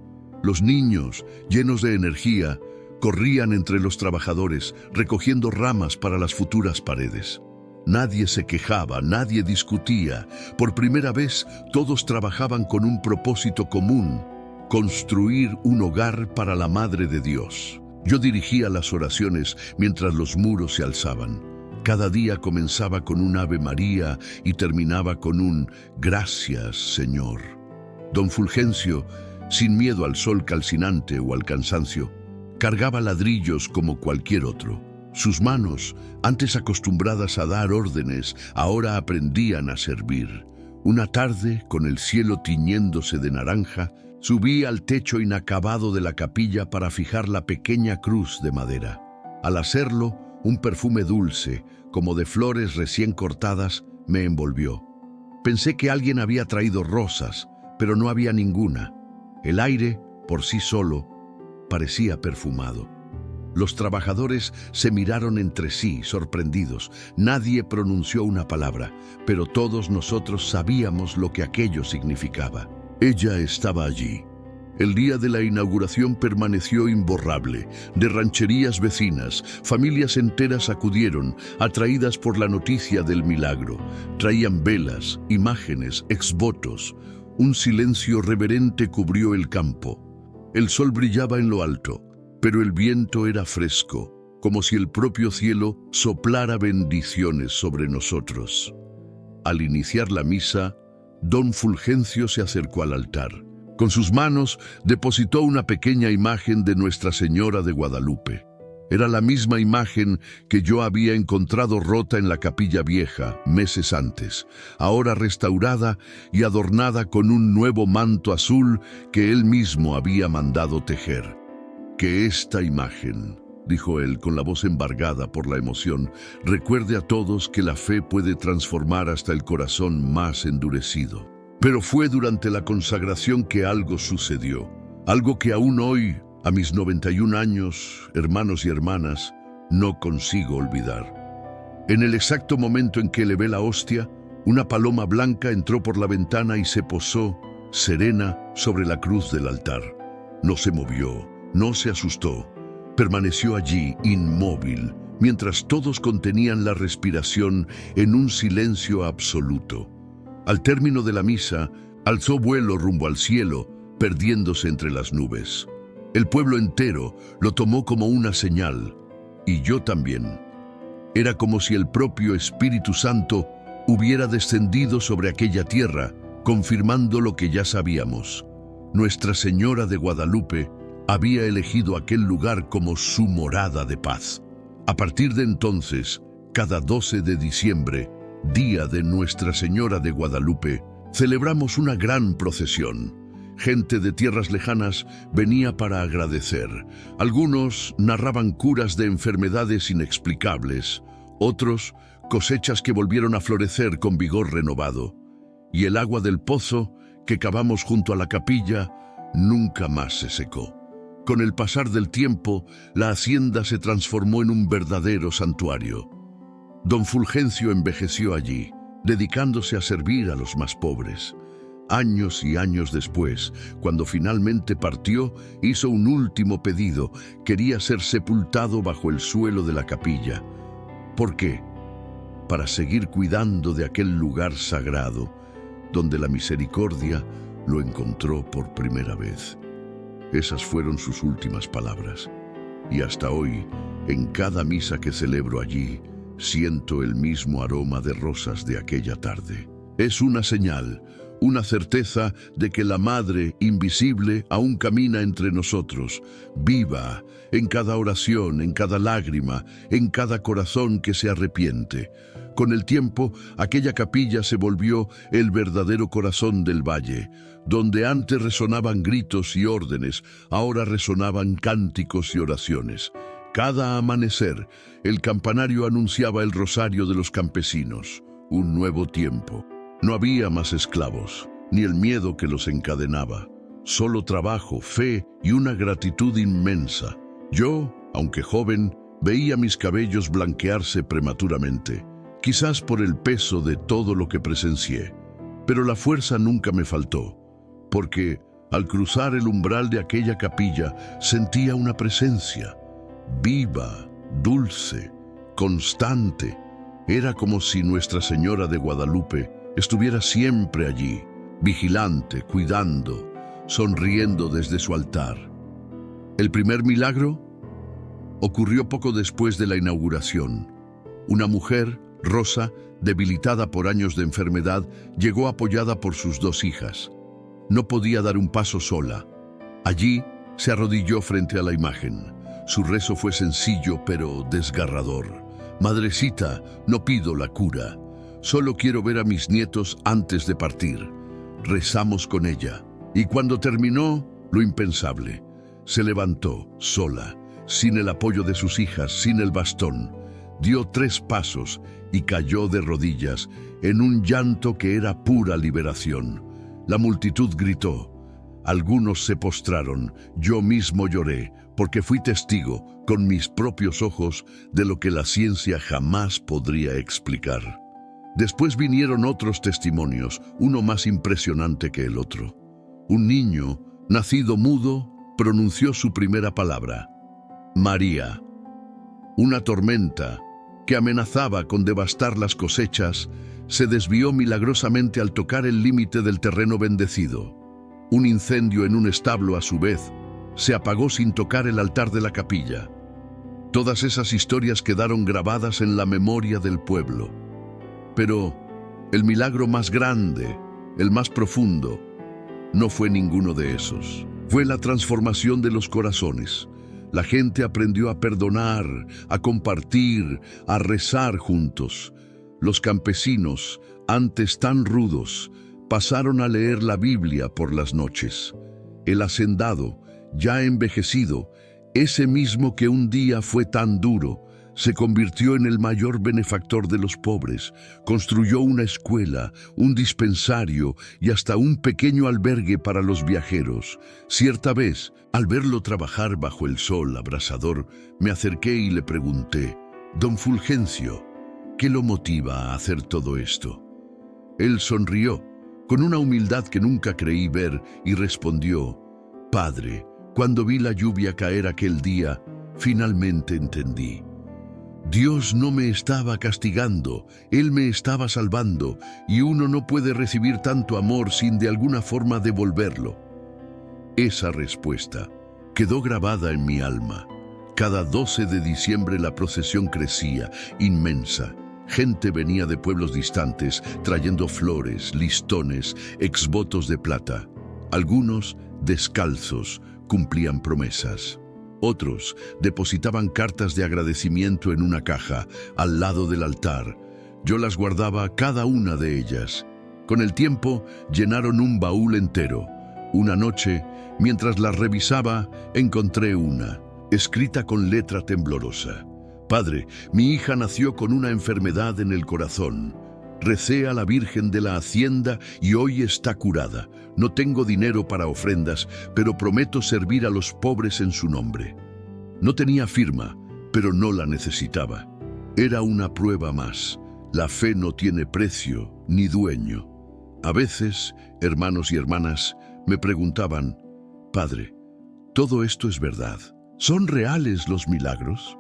Los niños, llenos de energía, corrían entre los trabajadores, recogiendo ramas para las futuras paredes. Nadie se quejaba, nadie discutía. Por primera vez, todos trabajaban con un propósito común: construir un hogar para la Madre de Dios. Yo dirigía las oraciones mientras los muros se alzaban. Cada día comenzaba con un Ave María y terminaba con un «Gracias, Señor». Don Fulgencio, sin miedo al sol calcinante o al cansancio, cargaba ladrillos como cualquier otro. Sus manos, antes acostumbradas a dar órdenes, ahora aprendían a servir. Una tarde, con el cielo tiñéndose de naranja, subí al techo inacabado de la capilla para fijar la pequeña cruz de madera. Al hacerlo, un perfume dulce, como de flores recién cortadas, me envolvió. Pensé que alguien había traído rosas, pero no había ninguna. El aire, por sí solo, parecía perfumado. Los trabajadores se miraron entre sí, sorprendidos. Nadie pronunció una palabra, pero todos nosotros sabíamos lo que aquello significaba. Ella estaba allí. El día de la inauguración permaneció imborrable. De rancherías vecinas, familias enteras acudieron, atraídas por la noticia del milagro. Traían velas, imágenes, exvotos. Un silencio reverente cubrió el campo. El sol brillaba en lo alto, pero el viento era fresco, como si el propio cielo soplara bendiciones sobre nosotros. Al iniciar la misa, don Fulgencio se acercó al altar. Con sus manos depositó una pequeña imagen de Nuestra Señora de Guadalupe. Era la misma imagen que yo había encontrado rota en la capilla vieja meses antes, ahora restaurada y adornada con un nuevo manto azul que él mismo había mandado tejer. Que esta imagen, dijo él con la voz embargada por la emoción, recuerde a todos que la fe puede transformar hasta el corazón más endurecido. Pero fue durante la consagración que algo sucedió, algo que aún hoy, a mis 91 años, hermanos y hermanas, no consigo olvidar. En el exacto momento en que elevé la hostia, una paloma blanca entró por la ventana y se posó, serena, sobre la cruz del altar. No se movió, no se asustó. Permaneció allí, inmóvil, mientras todos contenían la respiración en un silencio absoluto. Al término de la misa, alzó vuelo rumbo al cielo, perdiéndose entre las nubes. El pueblo entero lo tomó como una señal, y yo también. Era como si el propio Espíritu Santo hubiera descendido sobre aquella tierra, confirmando lo que ya sabíamos. Nuestra Señora de Guadalupe había elegido aquel lugar como su morada de paz. A partir de entonces, cada 12 de diciembre, día de Nuestra Señora de Guadalupe, celebramos una gran procesión. Gente de tierras lejanas venía para agradecer. Algunos narraban curas de enfermedades inexplicables, otros cosechas que volvieron a florecer con vigor renovado. Y el agua del pozo que cavamos junto a la capilla nunca más se secó. Con el pasar del tiempo, la hacienda se transformó en un verdadero santuario. Don Fulgencio envejeció allí, dedicándose a servir a los más pobres. Años y años después, cuando finalmente partió, hizo un último pedido. Quería ser sepultado bajo el suelo de la capilla. ¿Por qué? Para seguir cuidando de aquel lugar sagrado, donde la misericordia lo encontró por primera vez. Esas fueron sus últimas palabras. Y hasta hoy, en cada misa que celebro allí, siento el mismo aroma de rosas de aquella tarde. Es una señal, una certeza de que la Madre invisible aún camina entre nosotros, viva, en cada oración, en cada lágrima, en cada corazón que se arrepiente. Con el tiempo, aquella capilla se volvió el verdadero corazón del valle. Donde antes resonaban gritos y órdenes, ahora resonaban cánticos y oraciones. Cada amanecer, el campanario anunciaba el rosario de los campesinos, un nuevo tiempo. No había más esclavos, ni el miedo que los encadenaba. Solo trabajo, fe y una gratitud inmensa. Yo, aunque joven, veía mis cabellos blanquearse prematuramente, quizás por el peso de todo lo que presencié. Pero la fuerza nunca me faltó, porque al cruzar el umbral de aquella capilla sentía una presencia, viva, dulce, constante. Era como si Nuestra Señora de Guadalupe estuviera siempre allí, vigilante, cuidando, sonriendo desde su altar. El primer milagro ocurrió poco después de la inauguración. Una mujer, Rosa, debilitada por años de enfermedad, llegó apoyada por sus 2 hijas. No podía dar un paso sola. Allí se arrodilló frente a la imagen. Su rezo fue sencillo pero desgarrador. Madrecita, no pido la cura. Solo quiero ver a mis nietos antes de partir. Rezamos con ella. Y cuando terminó, lo impensable. Se levantó, sola, sin el apoyo de sus hijas, sin el bastón. Dio 3 pasos y cayó de rodillas en un llanto que era pura liberación. La multitud gritó. Algunos se postraron. Yo mismo lloré, porque fui testigo, con mis propios ojos, de lo que la ciencia jamás podría explicar. Después vinieron otros testimonios, uno más impresionante que el otro. Un niño, nacido mudo, pronunció su primera palabra: María. Una tormenta, que amenazaba con devastar las cosechas, se desvió milagrosamente al tocar el límite del terreno bendecido. Un incendio en un establo, a su vez, se apagó sin tocar el altar de la capilla. Todas esas historias quedaron grabadas en la memoria del pueblo. Pero el milagro más grande, el más profundo, no fue ninguno de esos. Fue la transformación de los corazones. La gente aprendió a perdonar, a compartir, a rezar juntos. Los campesinos, antes tan rudos, pasaron a leer la Biblia por las noches. El hacendado, ya envejecido, ese mismo que un día fue tan duro, se convirtió en el mayor benefactor de los pobres, construyó una escuela, un dispensario y hasta un pequeño albergue para los viajeros. Cierta vez, al verlo trabajar bajo el sol abrasador, me acerqué y le pregunté: «Don Fulgencio, ¿qué lo motiva a hacer todo esto?». Él sonrió, con una humildad que nunca creí ver, y respondió: «Padre, cuando vi la lluvia caer aquel día, finalmente entendí. Dios no me estaba castigando, Él me estaba salvando, y uno no puede recibir tanto amor sin de alguna forma devolverlo». Esa respuesta quedó grabada en mi alma. Cada 12 de diciembre la procesión crecía, inmensa. Gente venía de pueblos distantes, trayendo flores, listones, exvotos de plata. Algunos, descalzos, cumplían promesas. Otros depositaban cartas de agradecimiento en una caja, al lado del altar. Yo las guardaba, cada una de ellas. Con el tiempo, llenaron un baúl entero. Una noche, mientras las revisaba, encontré una, escrita con letra temblorosa: «Padre, mi hija nació con una enfermedad en el corazón. Recé a la Virgen de la Hacienda y hoy está curada. No tengo dinero para ofrendas, pero prometo servir a los pobres en su nombre». No tenía firma, pero no la necesitaba. Era una prueba más. La fe no tiene precio ni dueño. A veces, hermanos y hermanas me preguntaban: «Padre, ¿todo esto es verdad? ¿Son reales los milagros?».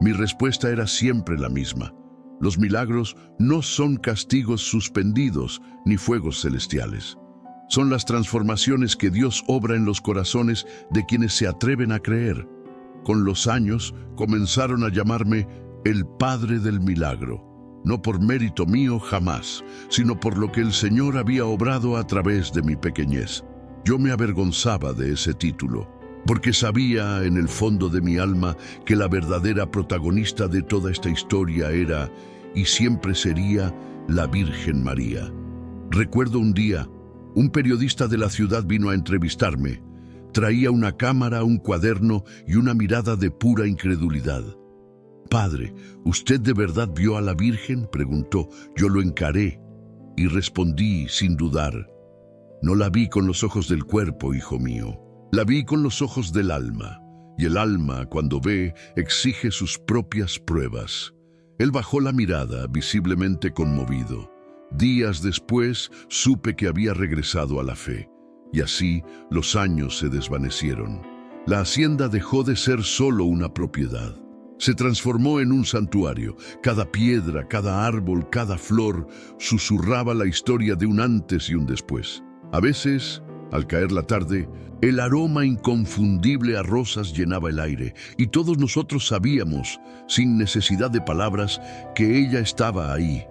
Mi respuesta era siempre la misma: los milagros no son castigos suspendidos ni fuegos celestiales. Son las transformaciones que Dios obra en los corazones de quienes se atreven a creer. Con los años comenzaron a llamarme el Padre del Milagro, no por mérito mío jamás, sino por lo que el Señor había obrado a través de mi pequeñez. Yo me avergonzaba de ese título, porque sabía en el fondo de mi alma que la verdadera protagonista de toda esta historia era, y siempre sería, la Virgen María. Recuerdo un día, un periodista de la ciudad vino a entrevistarme. Traía una cámara, un cuaderno y una mirada de pura incredulidad. «Padre, ¿usted de verdad vio a la Virgen?», preguntó. Yo lo encaré y respondí sin dudar: «No la vi con los ojos del cuerpo, hijo mío. La vi con los ojos del alma, y el alma, cuando ve, exige sus propias pruebas». Él bajó la mirada, visiblemente conmovido. Días después, supe que había regresado a la fe, y así los años se desvanecieron. La hacienda dejó de ser solo una propiedad. Se transformó en un santuario. Cada piedra, cada árbol, cada flor susurraba la historia de un antes y un después. A veces, al caer la tarde, el aroma inconfundible a rosas llenaba el aire, y todos nosotros sabíamos, sin necesidad de palabras, que ella estaba ahí.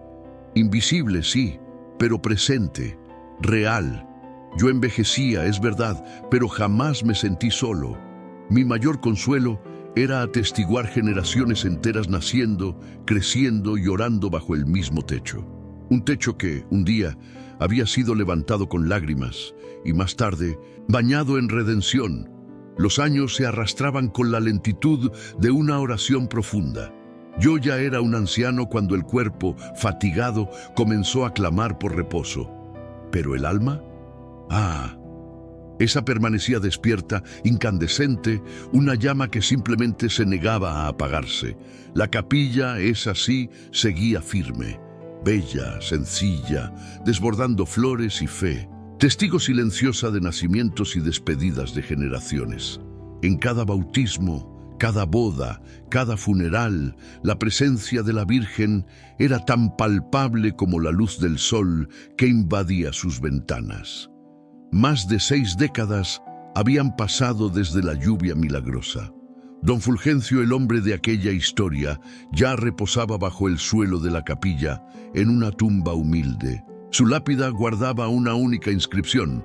Invisible, sí, pero presente, real. Yo envejecía, es verdad, pero jamás me sentí solo. Mi mayor consuelo era atestiguar generaciones enteras naciendo, creciendo y orando bajo el mismo techo. Un techo que, un día, había sido levantado con lágrimas y más tarde, bañado en redención. Los años se arrastraban con la lentitud de una oración profunda. Yo ya era un anciano cuando el cuerpo, fatigado, comenzó a clamar por reposo. ¿Pero el alma? Esa permanecía despierta, incandescente, una llama que simplemente se negaba a apagarse. La capilla, esa sí, seguía firme, bella, sencilla, desbordando flores y fe, testigo silenciosa de nacimientos y despedidas de generaciones. En cada bautismo, cada boda, cada funeral, la presencia de la Virgen era tan palpable como la luz del sol que invadía sus ventanas. Más de 6 décadas habían pasado desde la lluvia milagrosa. Don Fulgencio, el hombre de aquella historia, ya reposaba bajo el suelo de la capilla, en una tumba humilde. Su lápida guardaba una única inscripción: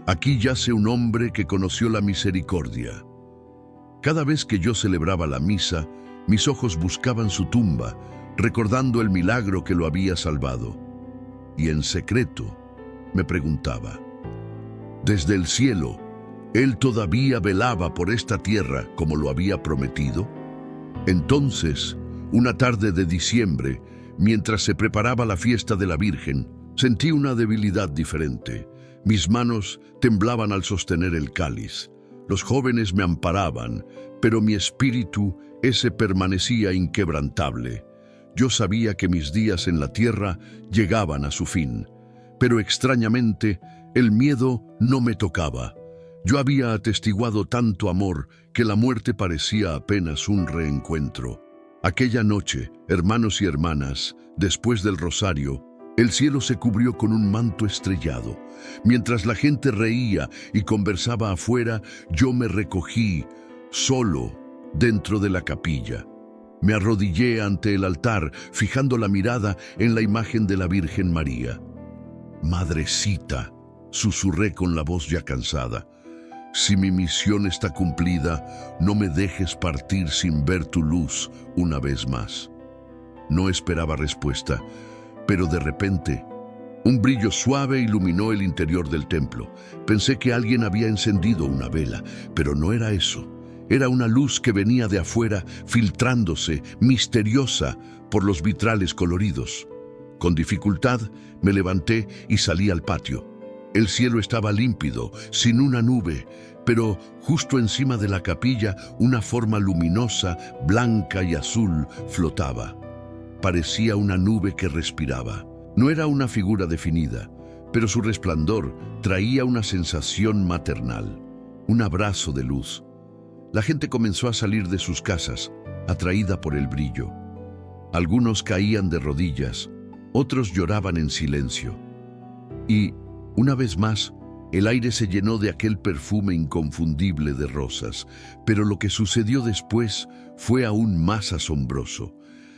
«Aquí yace un hombre que conoció la misericordia». Cada vez que yo celebraba la misa, mis ojos buscaban su tumba, recordando el milagro que lo había salvado. Y en secreto me preguntaba, ¿desde el cielo, él todavía velaba por esta tierra como lo había prometido? Entonces, una tarde de diciembre, mientras se preparaba la fiesta de la Virgen, sentí una debilidad diferente. Mis manos temblaban al sostener el cáliz. Los jóvenes me amparaban, pero mi espíritu, ese permanecía inquebrantable. Yo sabía que mis días en la tierra llegaban a su fin, pero extrañamente el miedo no me tocaba. Yo había atestiguado tanto amor que la muerte parecía apenas un reencuentro. Aquella noche, hermanos y hermanas, después del rosario, el cielo se cubrió con un manto estrellado. Mientras la gente reía y conversaba afuera, yo me recogí, solo, dentro de la capilla. Me arrodillé ante el altar, fijando la mirada en la imagen de la Virgen María. «Madrecita», susurré con la voz ya cansada, «si mi misión está cumplida, no me dejes partir sin ver tu luz una vez más». No esperaba respuesta, pero de repente, un brillo suave iluminó el interior del templo. Pensé que alguien había encendido una vela, pero no era eso. Era una luz que venía de afuera, filtrándose, misteriosa, por los vitrales coloridos. Con dificultad, me levanté y salí al patio. El cielo estaba límpido, sin una nube, pero justo encima de la capilla, una forma luminosa, blanca y azul, flotaba. Parecía una nube que respiraba. No era una figura definida, pero su resplandor traía una sensación maternal, un abrazo de luz. La gente comenzó a salir de sus casas, atraída por el brillo. Algunos caían de rodillas, otros lloraban en silencio. Y, una vez más, el aire se llenó de aquel perfume inconfundible de rosas, pero lo que sucedió después fue aún más asombroso.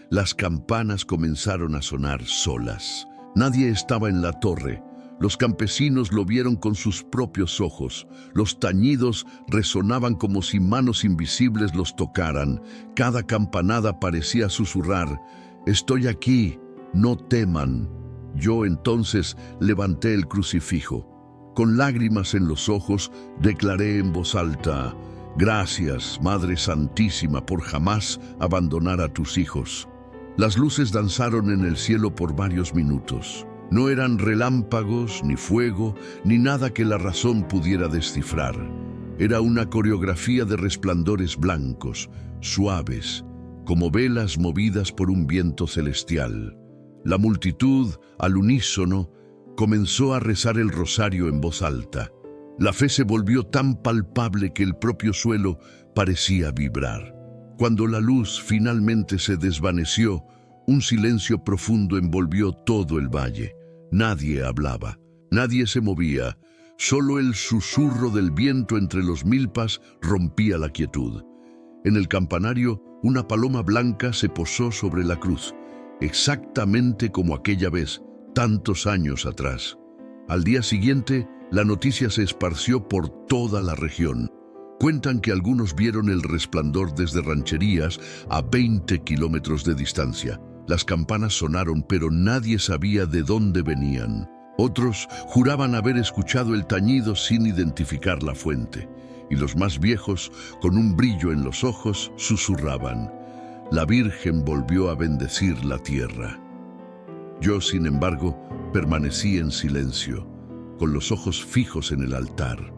Las campanas comenzaron a sonar solas. Nadie estaba en la torre. Los campesinos lo vieron con sus propios ojos. Los tañidos resonaban como si manos invisibles los tocaran. Cada campanada parecía susurrar, «Estoy aquí, no teman». Yo entonces levanté el crucifijo. Con lágrimas en los ojos, declaré en voz alta, «Gracias, Madre Santísima, por jamás abandonar a tus hijos». Las luces danzaron en el cielo por varios minutos. No eran relámpagos, ni fuego, ni nada que la razón pudiera descifrar. Era una coreografía de resplandores blancos, suaves, como velas movidas por un viento celestial. La multitud, al unísono, comenzó a rezar el rosario en voz alta. La fe se volvió tan palpable que el propio suelo parecía vibrar. Cuando la luz finalmente se desvaneció, un silencio profundo envolvió todo el valle. Nadie hablaba, nadie se movía, solo el susurro del viento entre los milpas rompía la quietud. En el campanario, una paloma blanca se posó sobre la cruz, exactamente como aquella vez, tantos años atrás. Al día siguiente, la noticia se esparció por toda la región. Cuentan que algunos vieron el resplandor desde rancherías a 20 kilómetros de distancia. Las campanas sonaron, pero nadie sabía de dónde venían. Otros juraban haber escuchado el tañido sin identificar la fuente. Y los más viejos, con un brillo en los ojos, susurraban, «La Virgen volvió a bendecir la tierra». Yo, sin embargo, permanecí en silencio, con los ojos fijos en el altar.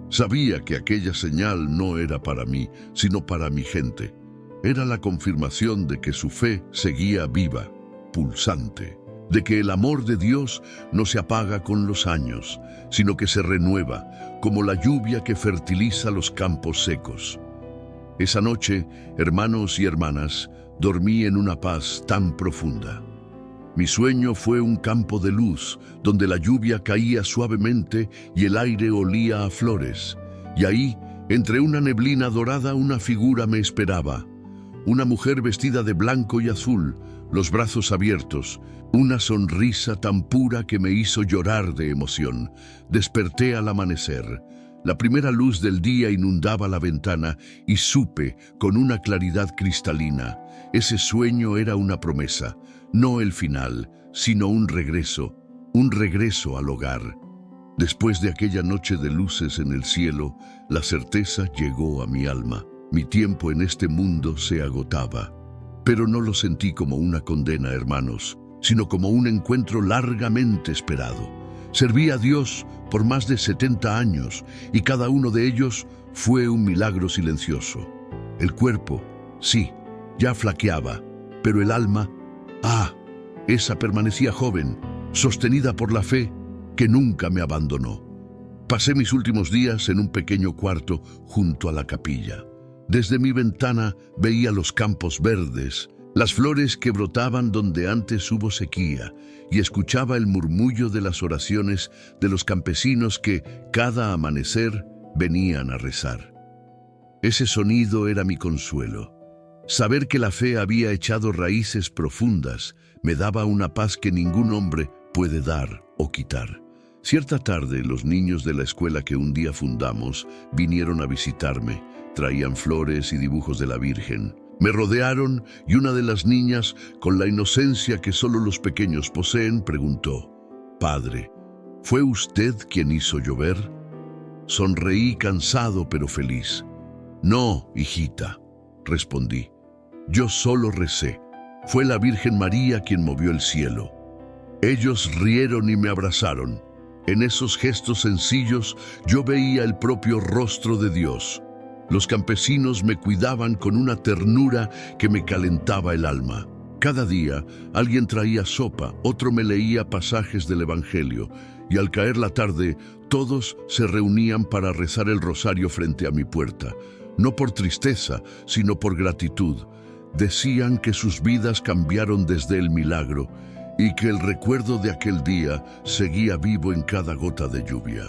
Sabía que aquella señal no era para mí, sino para mi gente. Era la confirmación de que su fe seguía viva, pulsante, de que el amor de Dios no se apaga con los años, sino que se renueva, como la lluvia que fertiliza los campos secos. Esa noche, hermanos y hermanas, dormí en una paz tan profunda. Mi sueño fue un campo de luz, donde la lluvia caía suavemente y el aire olía a flores. Y ahí, entre una neblina dorada, una figura me esperaba. Una mujer vestida de blanco y azul, los brazos abiertos, una sonrisa tan pura que me hizo llorar de emoción. Desperté al amanecer. La primera luz del día inundaba la ventana y supe, con una claridad cristalina, ese sueño era una promesa, no el final, sino un regreso al hogar. Después de aquella noche de luces en el cielo, la certeza llegó a mi alma. Mi tiempo en este mundo se agotaba. Pero no lo sentí como una condena, hermanos, sino como un encuentro largamente esperado. Serví a Dios por más de 70 años y cada uno de ellos fue un milagro silencioso. El cuerpo, sí, ya flaqueaba, pero el alma, esa permanecía joven, sostenida por la fe que nunca me abandonó. Pasé mis últimos días en un pequeño cuarto junto a la capilla. Desde mi ventana veía los campos verdes, las flores que brotaban donde antes hubo sequía, y escuchaba el murmullo de las oraciones de los campesinos que, cada amanecer, venían a rezar. Ese sonido era mi consuelo. Saber que la fe había echado raíces profundas me daba una paz que ningún hombre puede dar o quitar. Cierta tarde, los niños de la escuela que un día fundamos vinieron a visitarme. Traían flores y dibujos de la Virgen. Me rodearon y una de las niñas, con la inocencia que solo los pequeños poseen, preguntó: «Padre, ¿fue usted quien hizo llover?». Sonreí cansado pero feliz. «No, hijita», respondí. «Yo solo recé. Fue la Virgen María quien movió el cielo». Ellos rieron y me abrazaron. En esos gestos sencillos yo veía el propio rostro de Dios. Los campesinos me cuidaban con una ternura que me calentaba el alma. Cada día alguien traía sopa, otro me leía pasajes del Evangelio, y al caer la tarde todos se reunían para rezar el rosario frente a mi puerta. No por tristeza, sino por gratitud. Decían que sus vidas cambiaron desde el milagro y que el recuerdo de aquel día seguía vivo en cada gota de lluvia.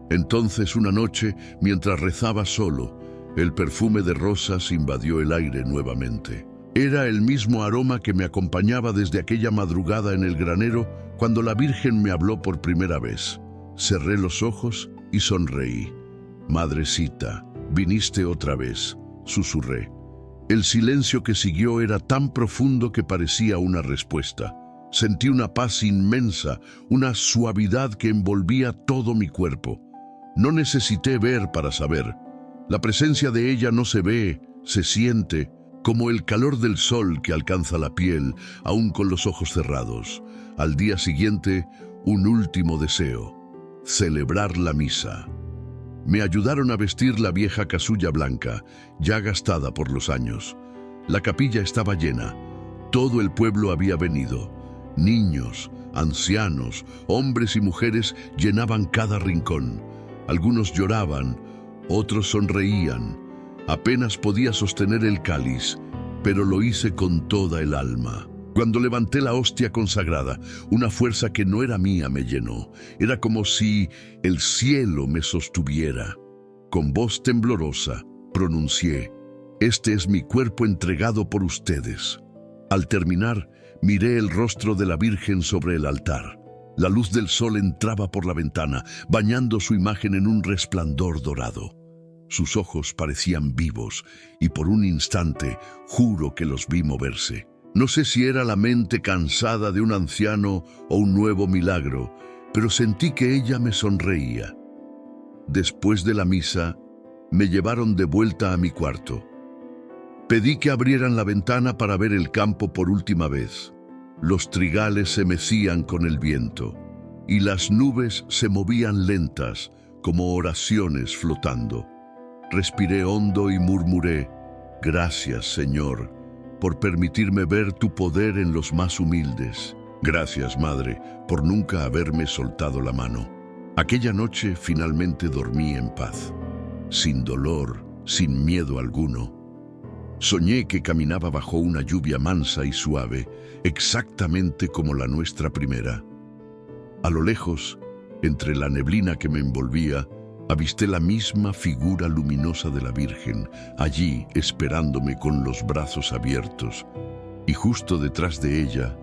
Entonces, una noche, mientras rezaba solo, el perfume de rosas invadió el aire nuevamente. Era el mismo aroma que me acompañaba desde aquella madrugada en el granero cuando la Virgen me habló por primera vez. Cerré los ojos y sonreí. «Madrecita, viniste otra vez», susurré. El silencio que siguió era tan profundo que parecía una respuesta. Sentí una paz inmensa, una suavidad que envolvía todo mi cuerpo. No necesité ver para saber. La presencia de ella no se ve, se siente, como el calor del sol que alcanza la piel, aún con los ojos cerrados. Al día siguiente, un último deseo: celebrar la misa. Me ayudaron a vestir la vieja casulla blanca, ya gastada por los años. La capilla estaba llena. Todo el pueblo había venido. Niños, ancianos, hombres y mujeres llenaban cada rincón. Algunos lloraban, otros sonreían. Apenas podía sostener el cáliz, pero lo hice con toda el alma. Cuando levanté la hostia consagrada, una fuerza que no era mía me llenó. Era como si el cielo me sostuviera. Con voz temblorosa, pronuncié: «Este es mi cuerpo entregado por ustedes». Al terminar, miré el rostro de la Virgen sobre el altar. La luz del sol entraba por la ventana, bañando su imagen en un resplandor dorado. Sus ojos parecían vivos, y por un instante juro que los vi moverse. No sé si era la mente cansada de un anciano o un nuevo milagro, pero sentí que ella me sonreía. Después de la misa, me llevaron de vuelta a mi cuarto. Pedí que abrieran la ventana para ver el campo por última vez. Los trigales se mecían con el viento, y las nubes se movían lentas, como oraciones flotando. Respiré hondo y murmuré: «Gracias, Señor, por permitirme ver tu poder en los más humildes. Gracias, Madre, por nunca haberme soltado la mano». Aquella noche finalmente dormí en paz, sin dolor, sin miedo alguno. Soñé que caminaba bajo una lluvia mansa y suave, exactamente como la nuestra primera. A lo lejos, entre la neblina que me envolvía, avisté la misma figura luminosa de la Virgen, allí esperándome con los brazos abiertos, y justo detrás de ella,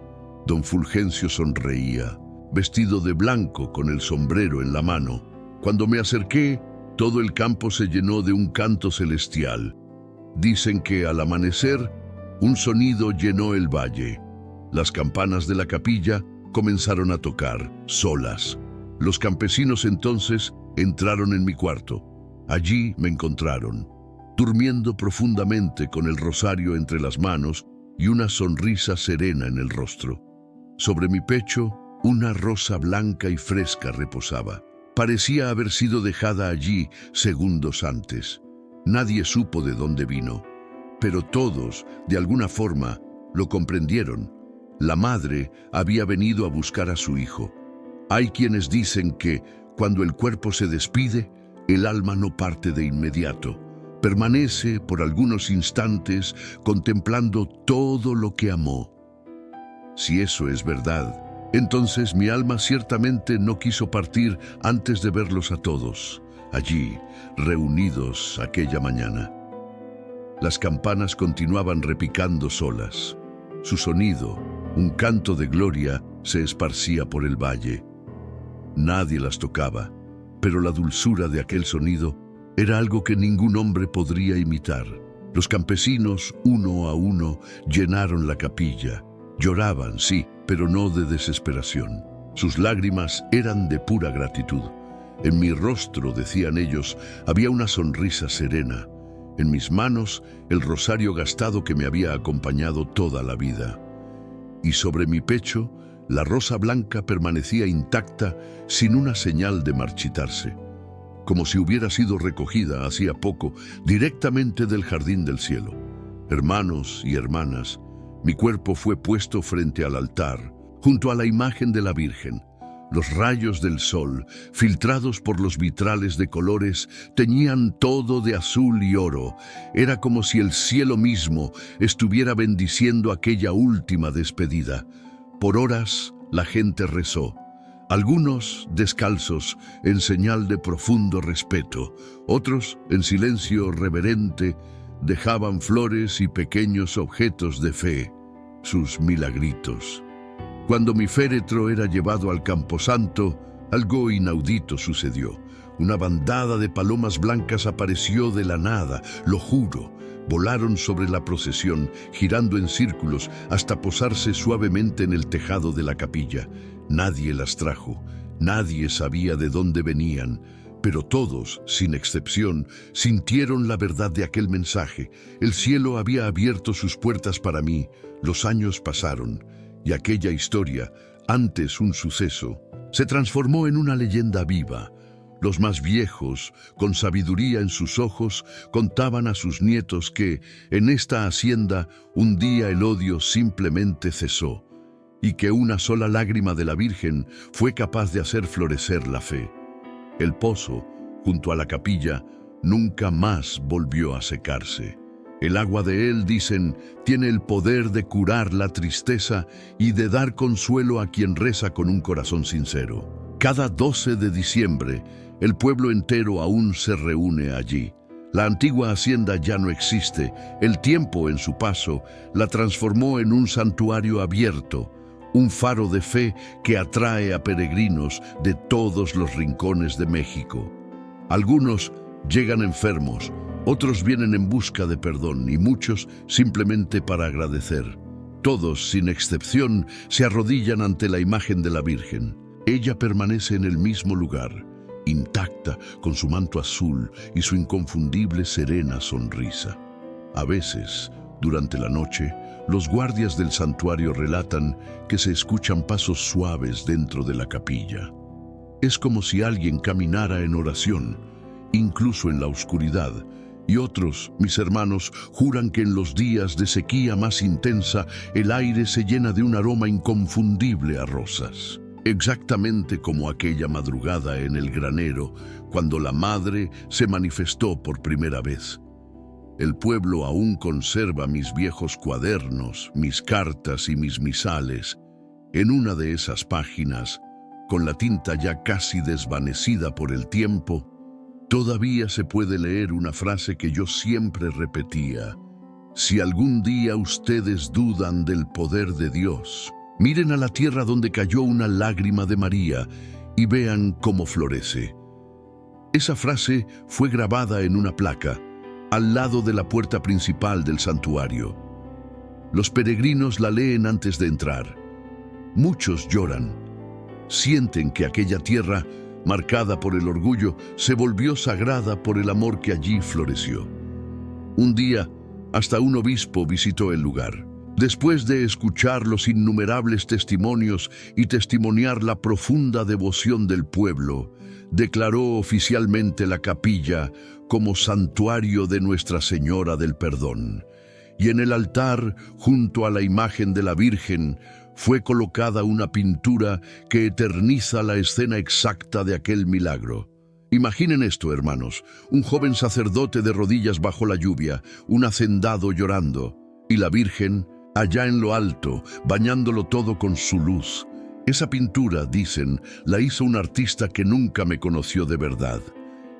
don Fulgencio sonreía, vestido de blanco con el sombrero en la mano. Cuando me acerqué, Todo el campo se llenó de un canto celestial. Dicen que al amanecer, un sonido llenó el valle. Las campanas de la capilla comenzaron a tocar, solas. Los campesinos entonces entraron en mi cuarto. Allí me encontraron, durmiendo profundamente con el rosario entre las manos y una sonrisa serena en el rostro. Sobre mi pecho, una rosa blanca y fresca reposaba. Parecía haber sido dejada allí segundos antes. Nadie supo de dónde vino, pero todos, de alguna forma, lo comprendieron. La madre había venido a buscar a su hijo. Hay quienes dicen que, cuando el cuerpo se despide, el alma no parte de inmediato. Permanece por algunos instantes contemplando todo lo que amó. Si eso es verdad, entonces mi alma ciertamente no quiso partir antes de verlos a todos, allí, reunidos aquella mañana. Las campanas continuaban repicando solas. Su sonido, un canto de gloria, se esparcía por el valle. Nadie las tocaba, pero la dulzura de aquel sonido era algo que ningún hombre podría imitar. Los campesinos, uno a uno, llenaron la capilla. Lloraban, sí, pero no de desesperación. Sus lágrimas eran de pura gratitud. En mi rostro, decían ellos, había una sonrisa serena. En mis manos, el rosario gastado que me había acompañado toda la vida. Y sobre mi pecho, la rosa blanca permanecía intacta, sin una señal de marchitarse, como si hubiera sido recogida hacía poco directamente del jardín del cielo. Hermanos y hermanas, mi cuerpo fue puesto frente al altar, junto a la imagen de la Virgen. Los rayos del sol, filtrados por los vitrales de colores, teñían todo de azul y oro. Era como si el cielo mismo estuviera bendiciendo aquella última despedida. Por horas la gente rezó, algunos descalzos en señal de profundo respeto, otros en silencio reverente dejaban flores y pequeños objetos de fe, sus milagritos. Cuando mi féretro era llevado al camposanto, algo inaudito sucedió. Una bandada de palomas blancas apareció de la nada, lo juro. Volaron sobre la procesión, girando en círculos hasta posarse suavemente en el tejado de la capilla. Nadie las trajo, nadie sabía de dónde venían, pero todos, sin excepción, sintieron la verdad de aquel mensaje. El cielo había abierto sus puertas para mí, los años pasaron, y aquella historia, antes un suceso, se transformó en una leyenda viva. Los más viejos, con sabiduría en sus ojos, contaban a sus nietos que, en esta hacienda, un día el odio simplemente cesó, y que una sola lágrima de la Virgen fue capaz de hacer florecer la fe. El pozo, junto a la capilla, nunca más volvió a secarse. El agua de él, dicen, tiene el poder de curar la tristeza y de dar consuelo a quien reza con un corazón sincero. Cada 12 de diciembre, el pueblo entero aún se reúne allí. La antigua hacienda ya no existe. El tiempo, en su paso, la transformó en un santuario abierto, un faro de fe que atrae a peregrinos de todos los rincones de México. Algunos llegan enfermos, otros vienen en busca de perdón y muchos simplemente para agradecer. Todos, sin excepción, se arrodillan ante la imagen de la Virgen. Ella permanece en el mismo lugar, intacta, con su manto azul y su inconfundible serena sonrisa. A veces, durante la noche, los guardias del santuario relatan que se escuchan pasos suaves dentro de la capilla. Es como si alguien caminara en oración, incluso en la oscuridad, y otros, mis hermanos, juran que en los días de sequía más intensa el aire se llena de un aroma inconfundible a rosas. Exactamente como aquella madrugada en el granero, cuando la madre se manifestó por primera vez. El pueblo aún conserva mis viejos cuadernos, mis cartas y mis misales. En una de esas páginas, con la tinta ya casi desvanecida por el tiempo, todavía se puede leer una frase que yo siempre repetía: si algún día ustedes dudan del poder de Dios, miren a la tierra donde cayó una lágrima de María y vean cómo florece. Esa frase fue grabada en una placa, al lado de la puerta principal del santuario. Los peregrinos la leen antes de entrar. Muchos lloran. Sienten que aquella tierra, marcada por el orgullo, se volvió sagrada por el amor que allí floreció. Un día, hasta un obispo visitó el lugar. Después de escuchar los innumerables testimonios y testimoniar la profunda devoción del pueblo, declaró oficialmente la capilla como santuario de Nuestra Señora del Perdón. Y en el altar, junto a la imagen de la Virgen, fue colocada una pintura que eterniza la escena exacta de aquel milagro. Imaginen esto, hermanos, un joven sacerdote de rodillas bajo la lluvia, un hacendado llorando, y la Virgen allá en lo alto, bañándolo todo con su luz. Esa pintura, dicen, la hizo un artista que nunca me conoció de verdad.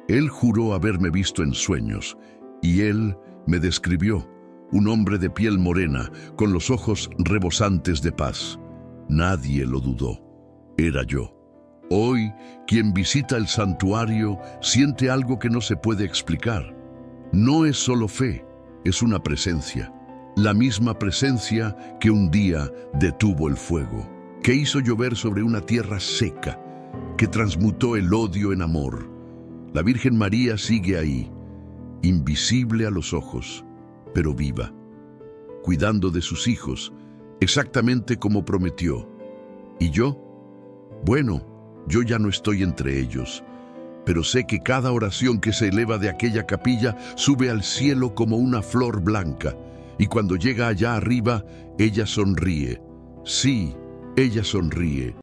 Él juró haberme visto en sueños, y él me describió, un hombre de piel morena, con los ojos rebosantes de paz. Nadie lo dudó. Era yo. Hoy, quien visita el santuario siente algo que no se puede explicar. No es solo fe, es una presencia. La misma presencia que un día detuvo el fuego, que hizo llover sobre una tierra seca, que transmutó el odio en amor. La Virgen María sigue ahí, invisible a los ojos, pero viva, cuidando de sus hijos, exactamente como prometió. ¿Y yo? Bueno, yo ya no estoy entre ellos, pero sé que cada oración que se eleva de aquella capilla sube al cielo como una flor blanca, y cuando llega allá arriba, ella sonríe. Sí, ella sonríe.